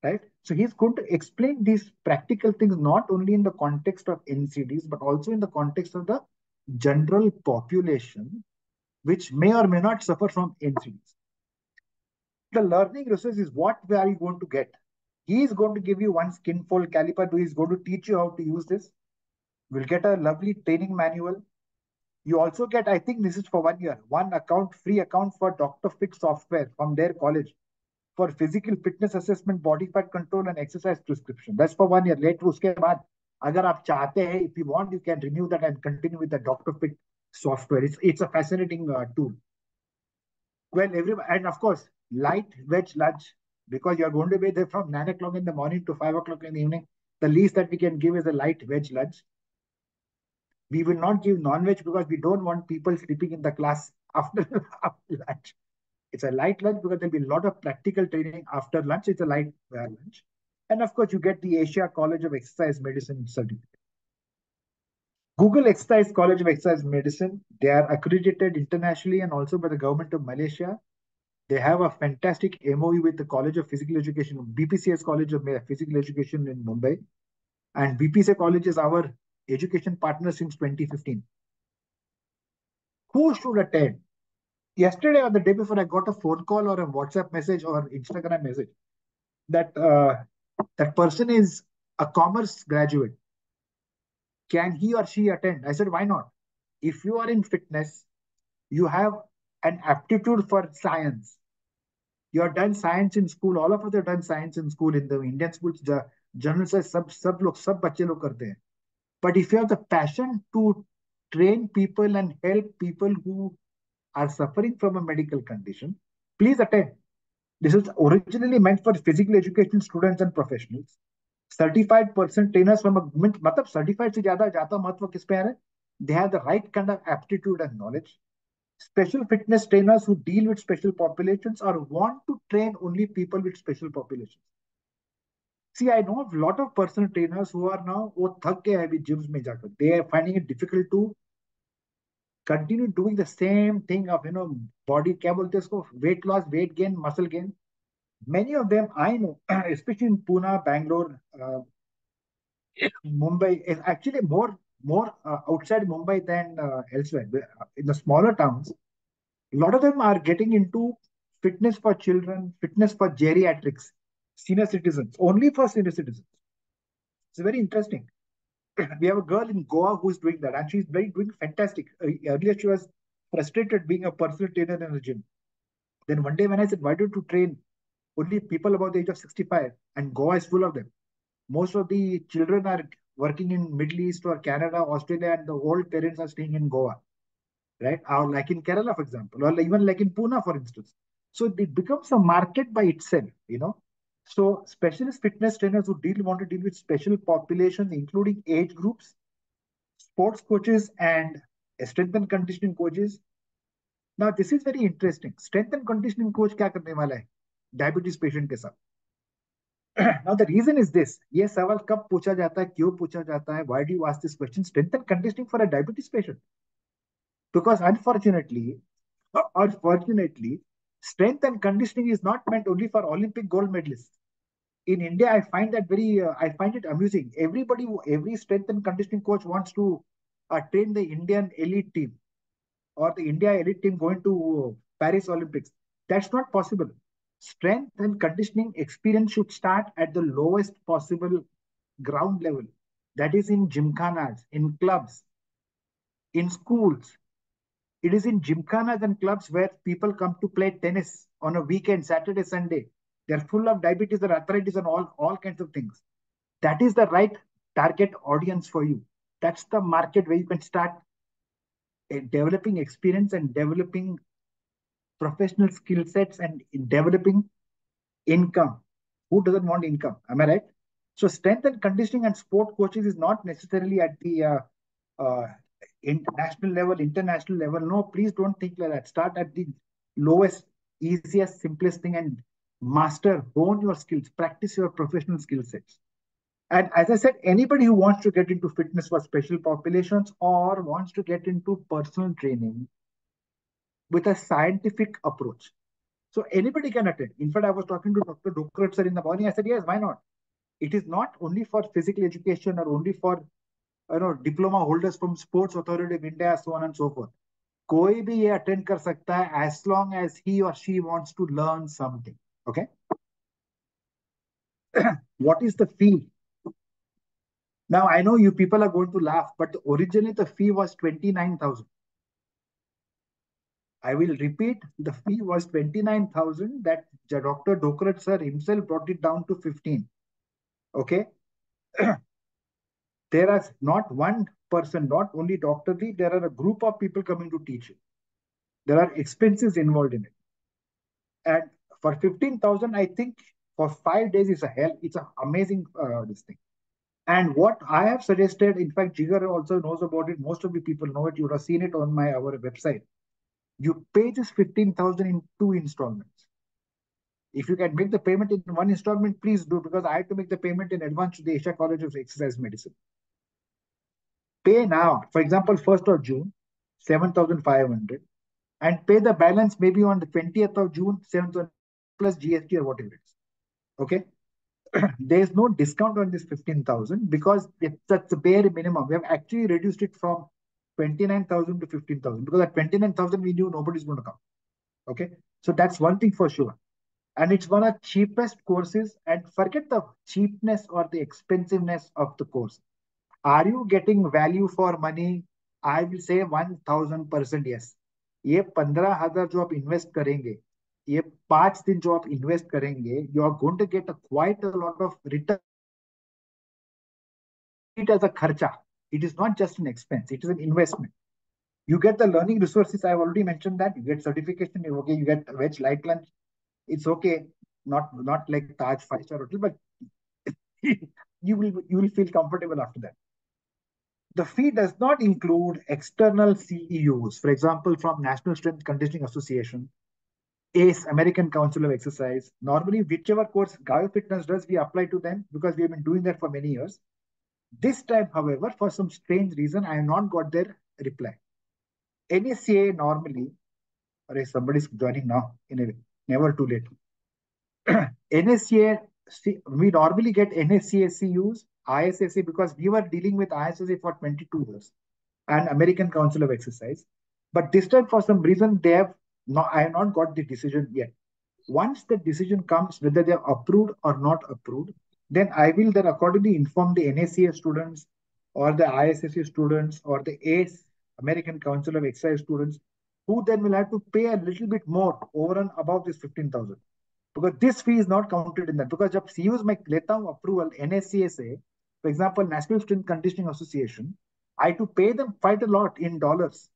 Right? So he's going to explain these practical things not only in the context of NCDs, but also in the context of the general population, which may or may not suffer from NCDs. The learning resource is what are you going to get? He is going to give you one skinfold caliper. He is going to teach you how to use this. You'll get a lovely training manual. You also get, I think this is for 1 year, one account, free account for Dr. Fit software from their college for physical fitness assessment, body fat control, and exercise prescription. That's for 1 year. Later, उसके बाद अगर आप चाहते हैं, if you want, you can renew that and continue with the Dr. Fit software. It's a fascinating tool. Well, and of course, light veg lunch because you're going to be there from 9 o'clock in the morning to 5 o'clock in the evening. The least that we can give is a light veg lunch. We will not give non-veg because we don't want people sleeping in the class after, after lunch. It's a light lunch because there'll be a lot of practical training after lunch. It's a light lunch. And of course, you get the Asia College of Exercise Medicine certificate. Google Exercise College of Exercise Medicine, they are accredited internationally and also by the government of Malaysia. They have a fantastic MOU with the College of Physical Education, B.P.C.A's College of Physical Education in Mumbai. And B.P.C.A College is our education partner since 2015. Who should attend? Yesterday or the day before, I got a phone call or a WhatsApp message or Instagram message that that person is a commerce graduate. Can he or she attend? I said, why not? If you are in fitness, you have an aptitude for science. You have done science in school. All of us have done science in school. In the Indian schools, journal से सब बच्चे लोग करते हैं. But if you have the passion to train people and help people who are suffering from a medical condition, please attend. This is originally meant for physical education students and professionals. Certified person trainers from a मतलब certified से ज्यादा महत्व किस पे है? They have the right kind of aptitude and knowledge. Special fitness trainers who deal with special populations or want to train only people with special populations. See, I know a lot of personal trainers who are now वो थक गए हैं अभी gyms में जाकर. They are finding it difficult to continue doing the same thing of body क्या बोलते हैं इसको weight loss, weight gain, muscle gain. Many of them I know, especially in Pune, Bangalore, Mumbai, is actually more outside Mumbai than elsewhere. In the smaller towns, a lot of them are getting into fitness for children, fitness for geriatrics, senior citizens, only for senior citizens. It's very interesting. We have a girl in Goa who is doing that, and she's doing fantastic. Earlier, she was frustrated being a personal trainer in a gym. Then one day, when I said, "Why don't you train only people above the age of 65?" and Goa is full of them. Most of the children are working in Middle East or Canada, Australia, and the old parents are staying in Goa, right? Or like in Kerala, for example, or even like in Pune, for instance. So it becomes a market by itself. So specialist fitness trainers who want to deal with special populations, including age groups, sports coaches, and strength and conditioning coaches. Now, this is very interesting. Strength and conditioning coach क्या करने वाला है? Diabetes patient के साथ. Now the reason is this. ये सवाल कब पूछा जाता है, क्यों पूछा जाता है? Why do you ask this question? Strength and conditioning for a diabetes patient. Because unfortunately, strength and conditioning is not meant only for Olympic gold medalists. In India, I find that I find it amusing. Every strength and conditioning coach wants to train the Indian elite team or the India elite team going to Paris Olympics. That's not possible. Strength and conditioning experience should start at the lowest possible ground level. That is in gymkhanas, in clubs, in schools. It is in gymkhanas and clubs where people come to play tennis on a weekend, Saturday, Sunday. They're full of diabetes and arthritis and all kinds of things. That is the right target audience for you. That's the market where you can start developing experience and developing professional skill sets and developing income. Who doesn't want income? Am I right? So strength and conditioning and sport coaches is not necessarily at the uh, national level, international level. No, please don't think like that. Start at the lowest, easiest, simplest thing and master, hone your skills, practice your professional skill sets. And as I said, anybody who wants to get into fitness for special populations or wants to get into personal training with a scientific approach. So anybody can attend. In fact, I was talking to Dr. Dokrat sir in the morning. I said, yes, why not? It is not only for physical education or only for diploma holders from Sports Authority of India, so on and so forth. कोई भी ये attend कर सकता है as long as he or she wants to learn something. Okay. What is the fee? Now I know you people are going to laugh, but originally the fee was 29,000. I will repeat, the fee was 29,000 that Dr. Dokrat sir himself brought it down to 15. Okay. There is not one person, not only Dr. Lee, there are a group of people coming to teach it. There are expenses involved in it. And for 15,000, I think for 5 days is a hell. It's an amazing this thing. And what I have suggested, in fact, Jigar also knows about it. Most of the people know it. You would have seen it on our website. You pay this 15,000 in 2 installments. If you can make the payment in one installment, please do, because I had to make the payment in advance to the Asia College of Exercise Medicine. Pay now, for example, 1st of June, 7,500, and pay the balance maybe on the 20th of June, 7th plus GST or whatever it is. Okay. There is no discount on this 15,000 because that's the bare minimum. We have actually reduced it from 29,000 to 15,000 because at 29,000 we knew nobody's going to come. Okay. So that's one thing for sure. And it's one of the cheapest courses, and forget the cheapness or the expensiveness of the course. Are you getting value for money? I will say 1000% yes. ये 15,000 जो आप invest करेंगे, ये 5 दिन जो आप invest करेंगे, you are going to get quite a lot of return. It as a kharcha. It is not just an expense. It is an investment. You get the learning resources. I've already mentioned that. You get certification. Okay. You get veg light lunch. It's okay. Not like Taj 5-star hotel, but you will feel comfortable after that. The fee does not include external CEUs, for example, from National Strength Conditioning Association, ACE, American Council of Exercise. Normally, whichever course Gaio Fitness does, we apply to them because we have been doing that for many years. This time, however, for some strange reason, I have not got their reply. NSCA normally, or somebody's joining now, anyway, never too late. NSCA, we normally get NSCA CUs, ISSA, because we were dealing with ISSA for 22 years and American Council of Exercise. But this time, for some reason, they have not. I have not got the decision yet. Once the decision comes, whether they are approved or not approved, then I will then accordingly inform the NACA students or the ISSA students or the ACE, American Council of Exercise students, who then will have to pay a little bit more over and above this 15,000. Because this fee is not counted in that. Because जब CUs में लेता हूँ approval NSCA से, for example, National Strength Conditioning Association, I have to pay them quite a lot in dollars.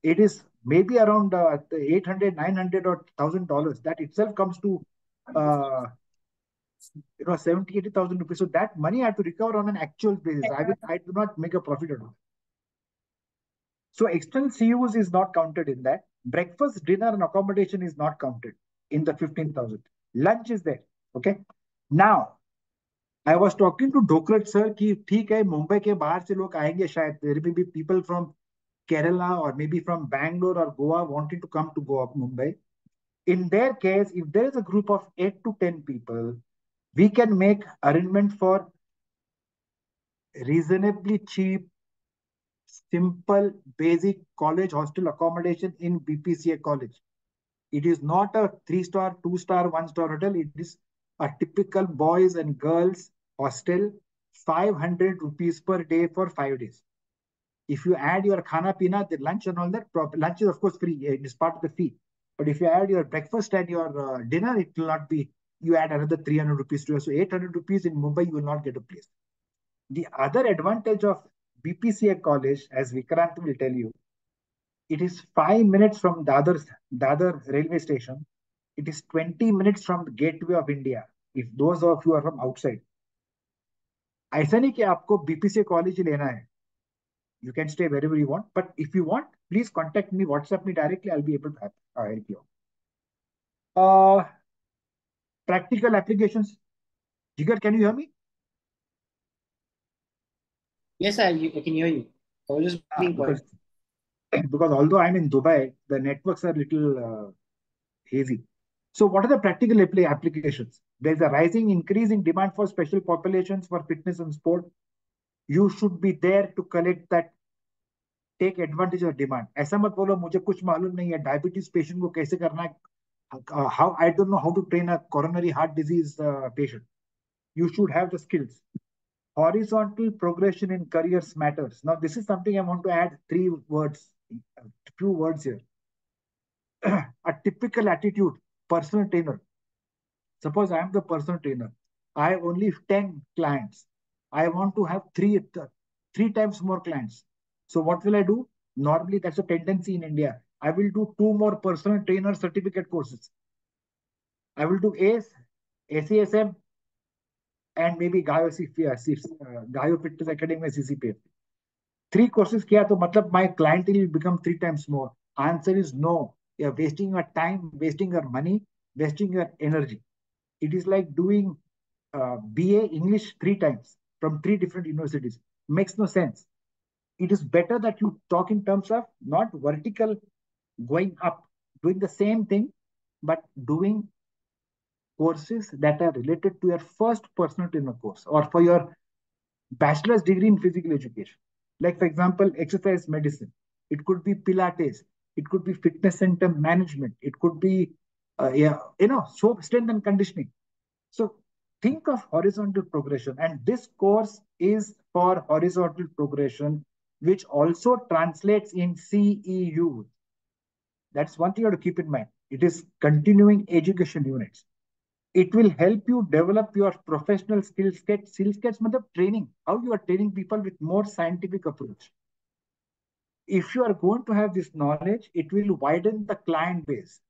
It is maybe around 800, 900 or $1,000. That itself comes to uh, 70, 80,000 rupees. So that money I have to recover on an actual basis. I do not make a profit at all. So external CUs is not counted in that. Breakfast, dinner, and accommodation is not counted in the 15,000. Lunch is there. Okay. Now, I was talking to Dokrat sir कि ठीक है मुंबई के बाहर से लोग आएंगे शायद. There may be people from Kerala or maybe from Bangalore or Goa wanting to come to Goa, Mumbai. In their case, if there is a group of 8 to 10 people, we can make arrangement for reasonably cheap, simple, basic college hostel accommodation in B.P.C.A college. It is not a 3-star, 2-star, 1-star hotel. It is a typical boys and girls hostel, 500 rupees per day for 5 days. If you add your khana pina, the lunch and all that, lunch is of course free. It is part of the fee. But if you add your breakfast and your dinner, it will not be. You add another 300 rupees to it. So 800 rupees in Mumbai, you will not get a place. The other advantage of B.P.C.A college, as Vikrant will tell you, it is 5 minutes from Dadar railway station. It is 20 minutes from the gateway of India. If those of you are from outside, ऐसा नहीं कि आपको BPCA college लेना है. You can stay wherever you want, but if you want, please contact me, WhatsApp me directly. I'll be able to help you. Practical applications. Jigar, can you hear me? Yes, I can hear you. I was just being quiet. Because because although I'm in Dubai, the networks are little hazy. So, what are the practical applications? There's a rising, increasing demand for special populations for fitness and sport. You should be there to collect that, take advantage of demand. ऐसा मत बोलो मुझे कुछ मालूम नहीं है diabetes patient को कैसे करना है. How I don't know how to train a coronary heart disease patient. You should have the skills. Horizontal progression in careers matters. Now, this is something I want to add three words, few words here. A typical attitude, personal trainer. Suppose I am the personal trainer. I have only 10 clients. I want to have three times more clients. So what will I do? Normally, that's a tendency in India. I will do two more personal trainer certificate courses. I will do ACE, ACSM, and maybe Gaio Fitness Academy में CCP. Three courses किया तो मतलब my client will become three times more. Answer is no. You're wasting your time, wasting your money, wasting your energy. It is like doing BA English three times from three different universities. Makes no sense. It is better that you talk in terms of not vertical going up, doing the same thing, but doing courses that are related to your first personal trainer course or for your bachelor's degree in physical education. Like, for example, exercise medicine. It could be Pilates. It could be fitness center management. It could be, so strength and conditioning. So think of horizontal progression, and this course is for horizontal progression, which also translates in CEU. That's one thing you have to keep in mind. It is continuing education units. It will help you develop your professional skills. Skills matlab training, how you are training people with more scientific approach. If you are going to have this knowledge, it will widen the client base.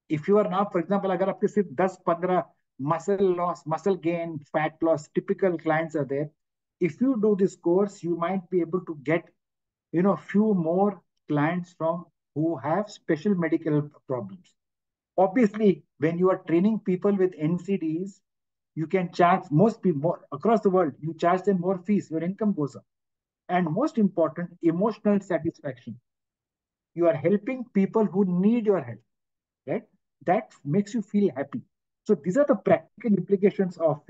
If you are now, for example, agar aapke sirf 10-15 muscle loss, muscle gain, fat loss, typical clients are there. If you do this course, you might be able to get, few more clients from who have special medical problems. Obviously, when you are training people with NCDs, you can charge most people more, across the world, you charge them more fees, your income goes up. And most important, emotional satisfaction. You are helping people who need your help, right? That makes you feel happy. So these are the practical implications of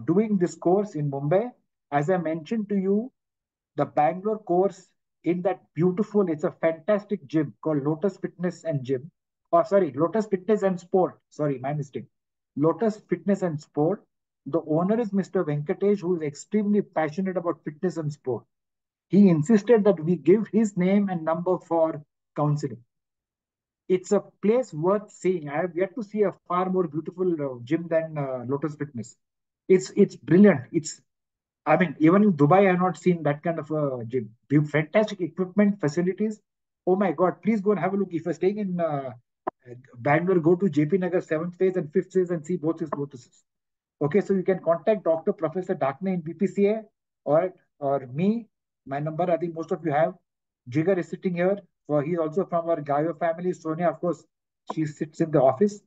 doing this course in Mumbai. As I mentioned to you, the Bangalore course in that beautiful, it's a fantastic gym called Lotus Fitness and Gym. Or sorry, Lotus Fitness and Sport. Sorry, my mistake. Lotus Fitness and Sport. The owner is Mr. Venkatesh, who is extremely passionate about fitness and sport. He insisted that we give his name and number for counseling. It's a place worth seeing. I have yet to see a far more beautiful gym than Lotus Fitness. It's brilliant. I mean, even in Dubai, I have not seen that kind of a gym. Fantastic equipment, facilities. Oh my God, please go and have a look. If you're staying in Bangalore, go to JP Nagar 7th phase and 5th phase and see both his lotuses. Okay, so you can contact Dr. Professor Dakne in B.P.C.A. or me. My number, I think most of you have. Jigar is sitting here. He's also from our Gaio family. Sonia, of course, she sits in the office.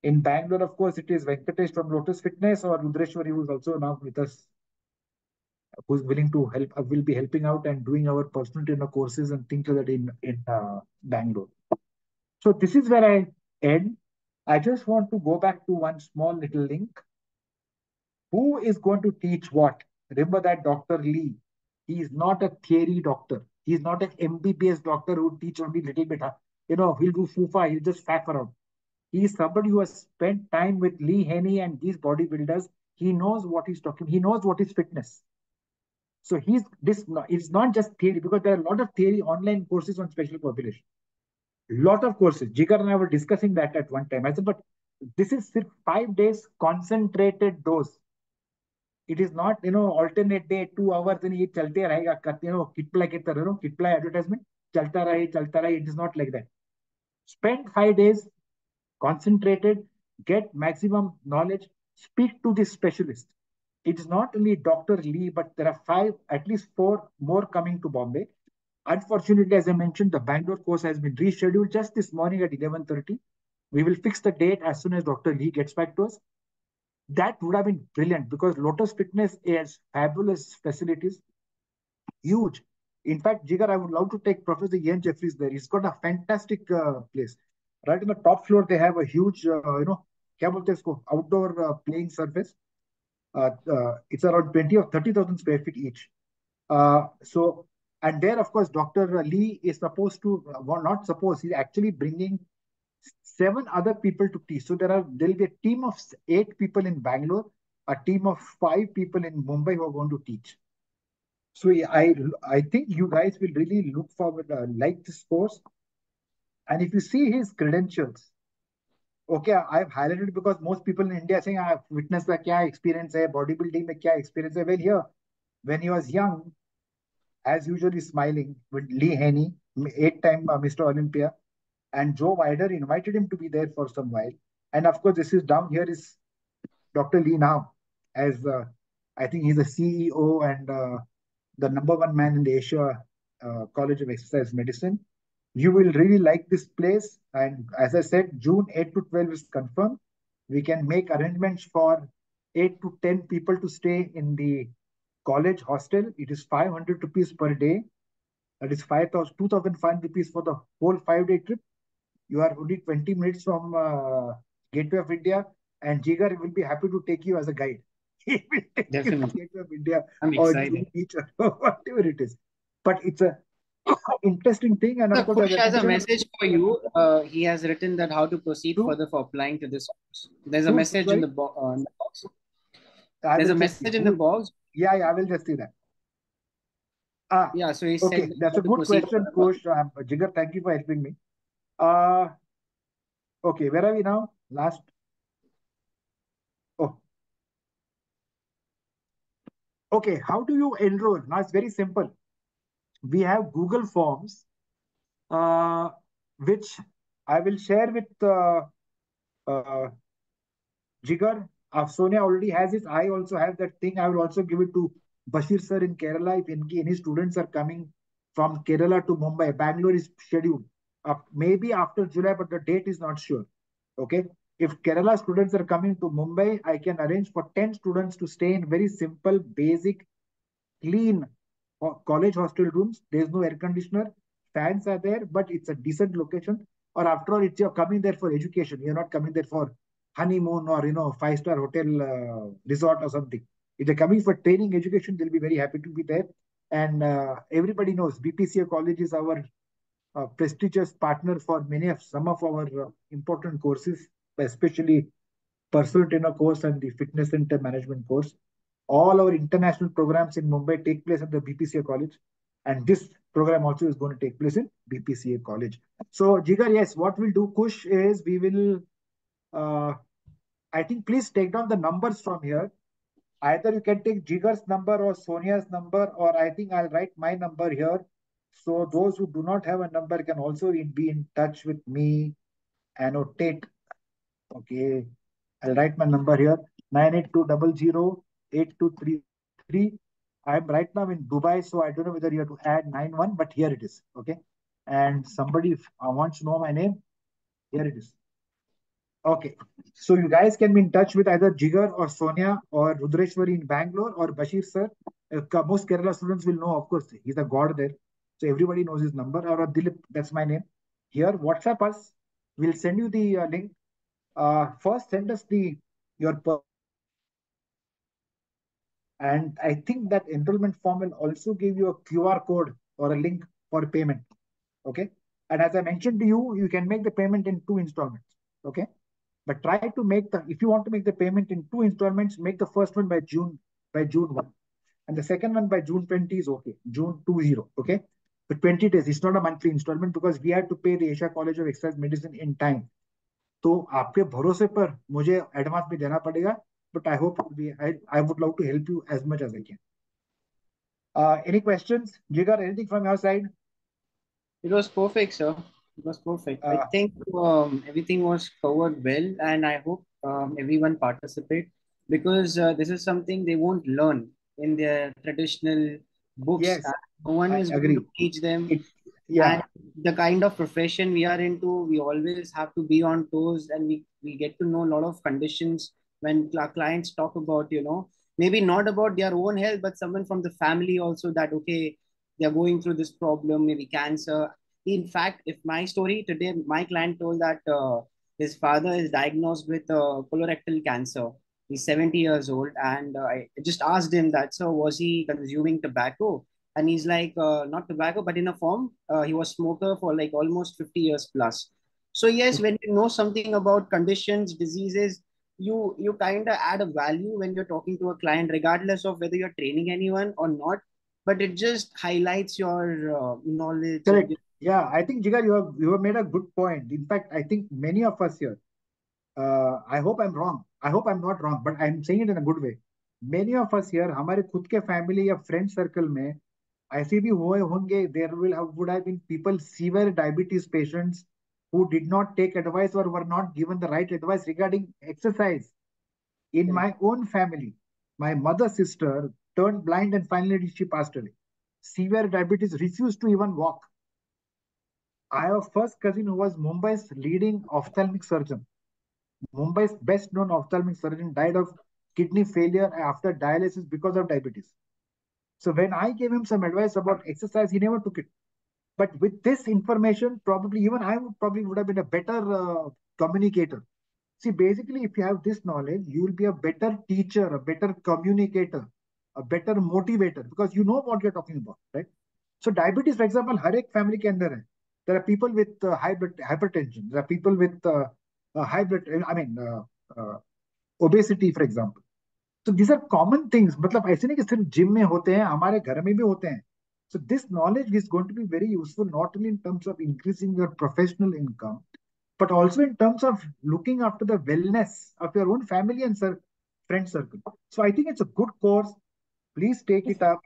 In Bangalore, of course, it is Venkatesh from Lotus Fitness or Rudreshwari, who is also now with us, who's willing to help, will be helping out and doing our personal trainer courses and things like that in Bangalore. So this is where I end. I just want to go back to one small little link. Who is going to teach what? Remember that Dr. Lee. He is not a theory doctor. He is not an MBBS doctor who teach only little bit. He'll do FUFA, he'll just faff around. He is somebody who has spent time with Lee Haney and these bodybuilders. He knows what he's talking. He knows what is fitness. So it's not just theory, because there are a lot of theory online courses on special population. Lot of courses. Jigar and I were discussing that at one time. I said, but this is 5 days concentrated dose. It is not, alternate day, 2 hours, and it chalte rahega, kitply ki tarah, kitply advertisement, chalta rahe. It is not like that. Spend 5 days, concentrated, get maximum knowledge, speak to this specialist. It is not only Dr. Lee, but there are at least four more coming to Bombay. Unfortunately, as I mentioned, the Bangalore course has been rescheduled just this morning at 11:30. We will fix the date as soon as Dr. Lee gets back to us. That would have been brilliant because Lotus Fitness has fabulous facilities, huge. In fact, Jigar, I would love to take Professor Ian Jeffries there. He's got a fantastic place. Right on the top floor, they have a huge, क्या बोलते हैं इसको, outdoor playing surface. It's around 20 or 30,000 square feet each. So, and there, of course, Dr. Lee is supposed to, well, not supposed, he's actually bringing seven other people to teach. So there'll be a team of eight people in Bangalore, a team of five people in Mumbai who are going to teach. So yeah, I think you guys will really look forward, like this course. And if you see his credentials, okay, I've highlighted because most people in India are saying, I have witnessed the kya experience hai, bodybuilding mein kya experience hai. Well, here, when he was young, as usually smiling with Lee Haney, eight-time Mr. Olympia, and Joe Wider invited him to be there for some while. And of course, this is down here is Dr. Lee now, as I think he's the CEO and the number one man in the Asia College of Exercise Medicine. You will really like this place. And as I said, June 8 to 12 is confirmed. We can make arrangements for 8 to 10 people to stay in the college hostel. It is 500 rupees per day. That is 5,000, 2,500 rupees for the whole 5 day trip. You are only 20 minutes from Gateway of India, and Jigar will be happy to take you as a guide. He will take you to Definitely. Gateway of India I'm or excited. Juhu Beach or whatever it is. But it's a interesting thing, and The of course, as Kush I has a mentioned, message for you. He has written that how to proceed to further for applying to this course. There's a who's message in sorry, in the box. I There's will a just see message in the who. box. Yeah, I will just see that. Ah, Yeah, so he said okay, that that's how a to good proceed question, further. Coach. Jigar, thank you for helping me. Uh, okay, where are we now? Last. Oh, okay. How do you enroll? Now it's very simple. We have Google Forms, uh, which I will share with uh, Jigar. Sonia already has it. I also have that thing. I will also give it to Bashir sir in Kerala. If any students are coming from Kerala to Mumbai, Bangalore is scheduled. Maybe after July, but the date is not sure. Okay. If Kerala students are coming to Mumbai, I can arrange for 10 students to stay in very simple, basic, clean college hostel rooms. There's no air conditioner. Fans are there, but it's a decent location. Or after all, it's you're coming there for education. You're not coming there for honeymoon or five-star hotel resort or something. If they're coming for training education, they'll be very happy to be there. And everybody knows B.P.C.A college is our prestigious partner for many of some of our important courses, especially personal trainer course and the fitness center management course. All our international programs in Mumbai take place at the B.P.C.A college, and this program also is going to take place in B.P.C.A college. So, Jigar, yes, what we'll do, Kush, is we will, I think, please take down the numbers from here. Either you can take Jigar's number or Sonia's number, or I think I'll write my number here. So those who do not have a number can also be in touch with me. Annotate. Okay. I'll write my number here. 982008233. I'm right now in Dubai, so I don't know whether you have to add 91, but here it is. Okay. And somebody if wants to know my name, here it is. Okay. So you guys can be in touch with either Jigar or Sonia or Rudreshwari in Bangalore or Bashir sir. Most Kerala students will know, of course, he's a god there. So everybody knows his number. Or Dilip, that's my name. Here, WhatsApp us. We'll send you the link. First, send us the your personal details. And I think that enrollment form will also give you a QR code or a link for payment. Okay. And as I mentioned to you, you can make the payment in two installments. Okay. But try to make if you want to make the payment in two installments, make the first one by June 1. And the second one by June 20 is okay. June 20. Okay. But 20 days, it's not a monthly installment because we had to pay the Asia College of Exercise Medicine in time. तो आपके भरोसे पर मुझे advance भी देना पड़ेगा. But I hope I would love to help you as much as I can. Any questions? Jigar, anything from your side? It was perfect, sir. It was perfect. I Uh, think everything was covered well, and I hope everyone participate because this is something they won't learn in their traditional books. yes, And no one I is going to agree. teach them. It, And yeah, the kind of profession we are into, we always have to be on toes, and we get to know a lot of conditions when clients talk about, maybe not about their own health, but someone from the family also, that okay, they're going through this problem, maybe cancer. In fact, if my story today, my client told that his father is diagnosed with colorectal cancer. He's 70 years old, and I just asked him that, so was he consuming tobacco? And he's like, not tobacco, but in a form, he was smoker for like almost 50 years plus. So yes, when you know something about conditions, diseases, you kind of add a value when you're talking to a client, regardless of whether you're training anyone or not. But it just highlights your knowledge. Correct. Yeah, I think Jigar, you have made a good point. In fact, I think many of us here, I hope I'm wrong. I hope I'm not wrong, but I'm saying it in a good way. Many of us here, हमारे खुद के family या friend circle में ऐसे भी हुए होंगे. There would have been people, severe diabetes patients, who did not take advice or were not given the right advice regarding exercise. In Correct. my own family, my mother's sister turned blind and finally she passed away. Severe diabetes, refused to even walk. I have a first cousin who was Mumbai's leading ophthalmic surgeon. Mumbai's best known ophthalmic surgeon died of kidney failure after dialysis because of diabetes. So when I gave him some advice about exercise, he never took it. But with this information, probably even I would have been a better communicator. See, basically, if you have this knowledge, you will be a better teacher, a better communicator, a better motivator, because you know what you're talking about, right? So diabetes, for example, हर एक family के अंदर है. There are people with high blood hypertension. There are people with high blood, I mean, obesity, for example. So these are common things. मतलब ऐसे नहीं कि सिर्फ gym में होते हैं, हमारे घर में भी होते हैं. So this knowledge is going to be very useful, not only in terms of increasing your professional income, but also in terms of looking after the wellness of your own family and friend circle. So I think it's a good course. Please take it up.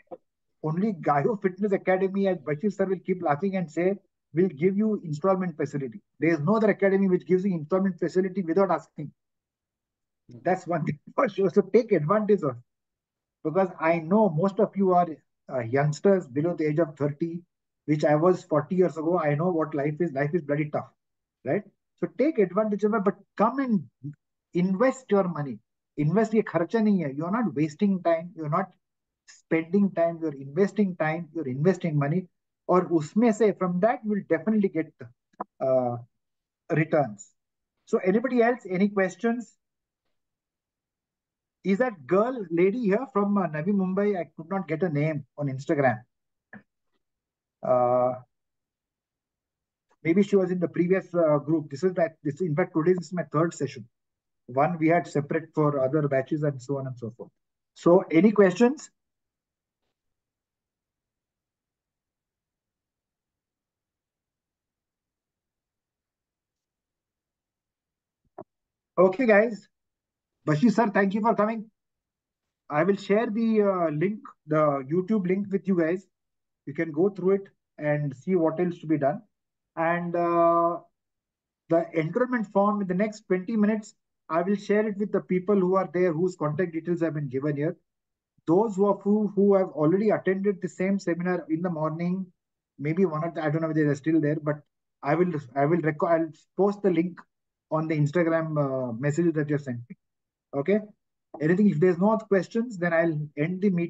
Only Gaio Fitness Academy, as Bashir sir will keep laughing and say, will give you installment facility. There is no other academy which gives you installment facility without asking. That's one thing for sure. So take advantage of it. Because I know most of you are youngsters below the age of 30, which I was 40 years ago. I know what life is. Life is bloody tough, right? So take advantage of it, but come and invest your money. Invest ये खर्चा नहीं है. You're not wasting time. You're not spending time. You're investing time. You're investing money. और उसमें से from that you will definitely get uh, returns. So anybody else? Any questions? Is that girl lady here from Navi Mumbai? I could not get a name on Instagram. Uh, Maybe she was in the previous group. This in fact today this is my third session. One we had separate for other batches and so on and so forth. So any questions? Okay, guys. Bashir sir, thank you for coming. I will share the link, the YouTube link with you guys. You can go through it and see what else to be done. And the enrollment form in the next 20 minutes, I will share it with the people who are there whose contact details have been given here. Those who have already attended the same seminar in the morning, maybe one of the, I don't know if they are still there, but I'll post the link on the Instagram message that you have sent me. Okay. Anything, if there's no questions, then I'll end the meeting.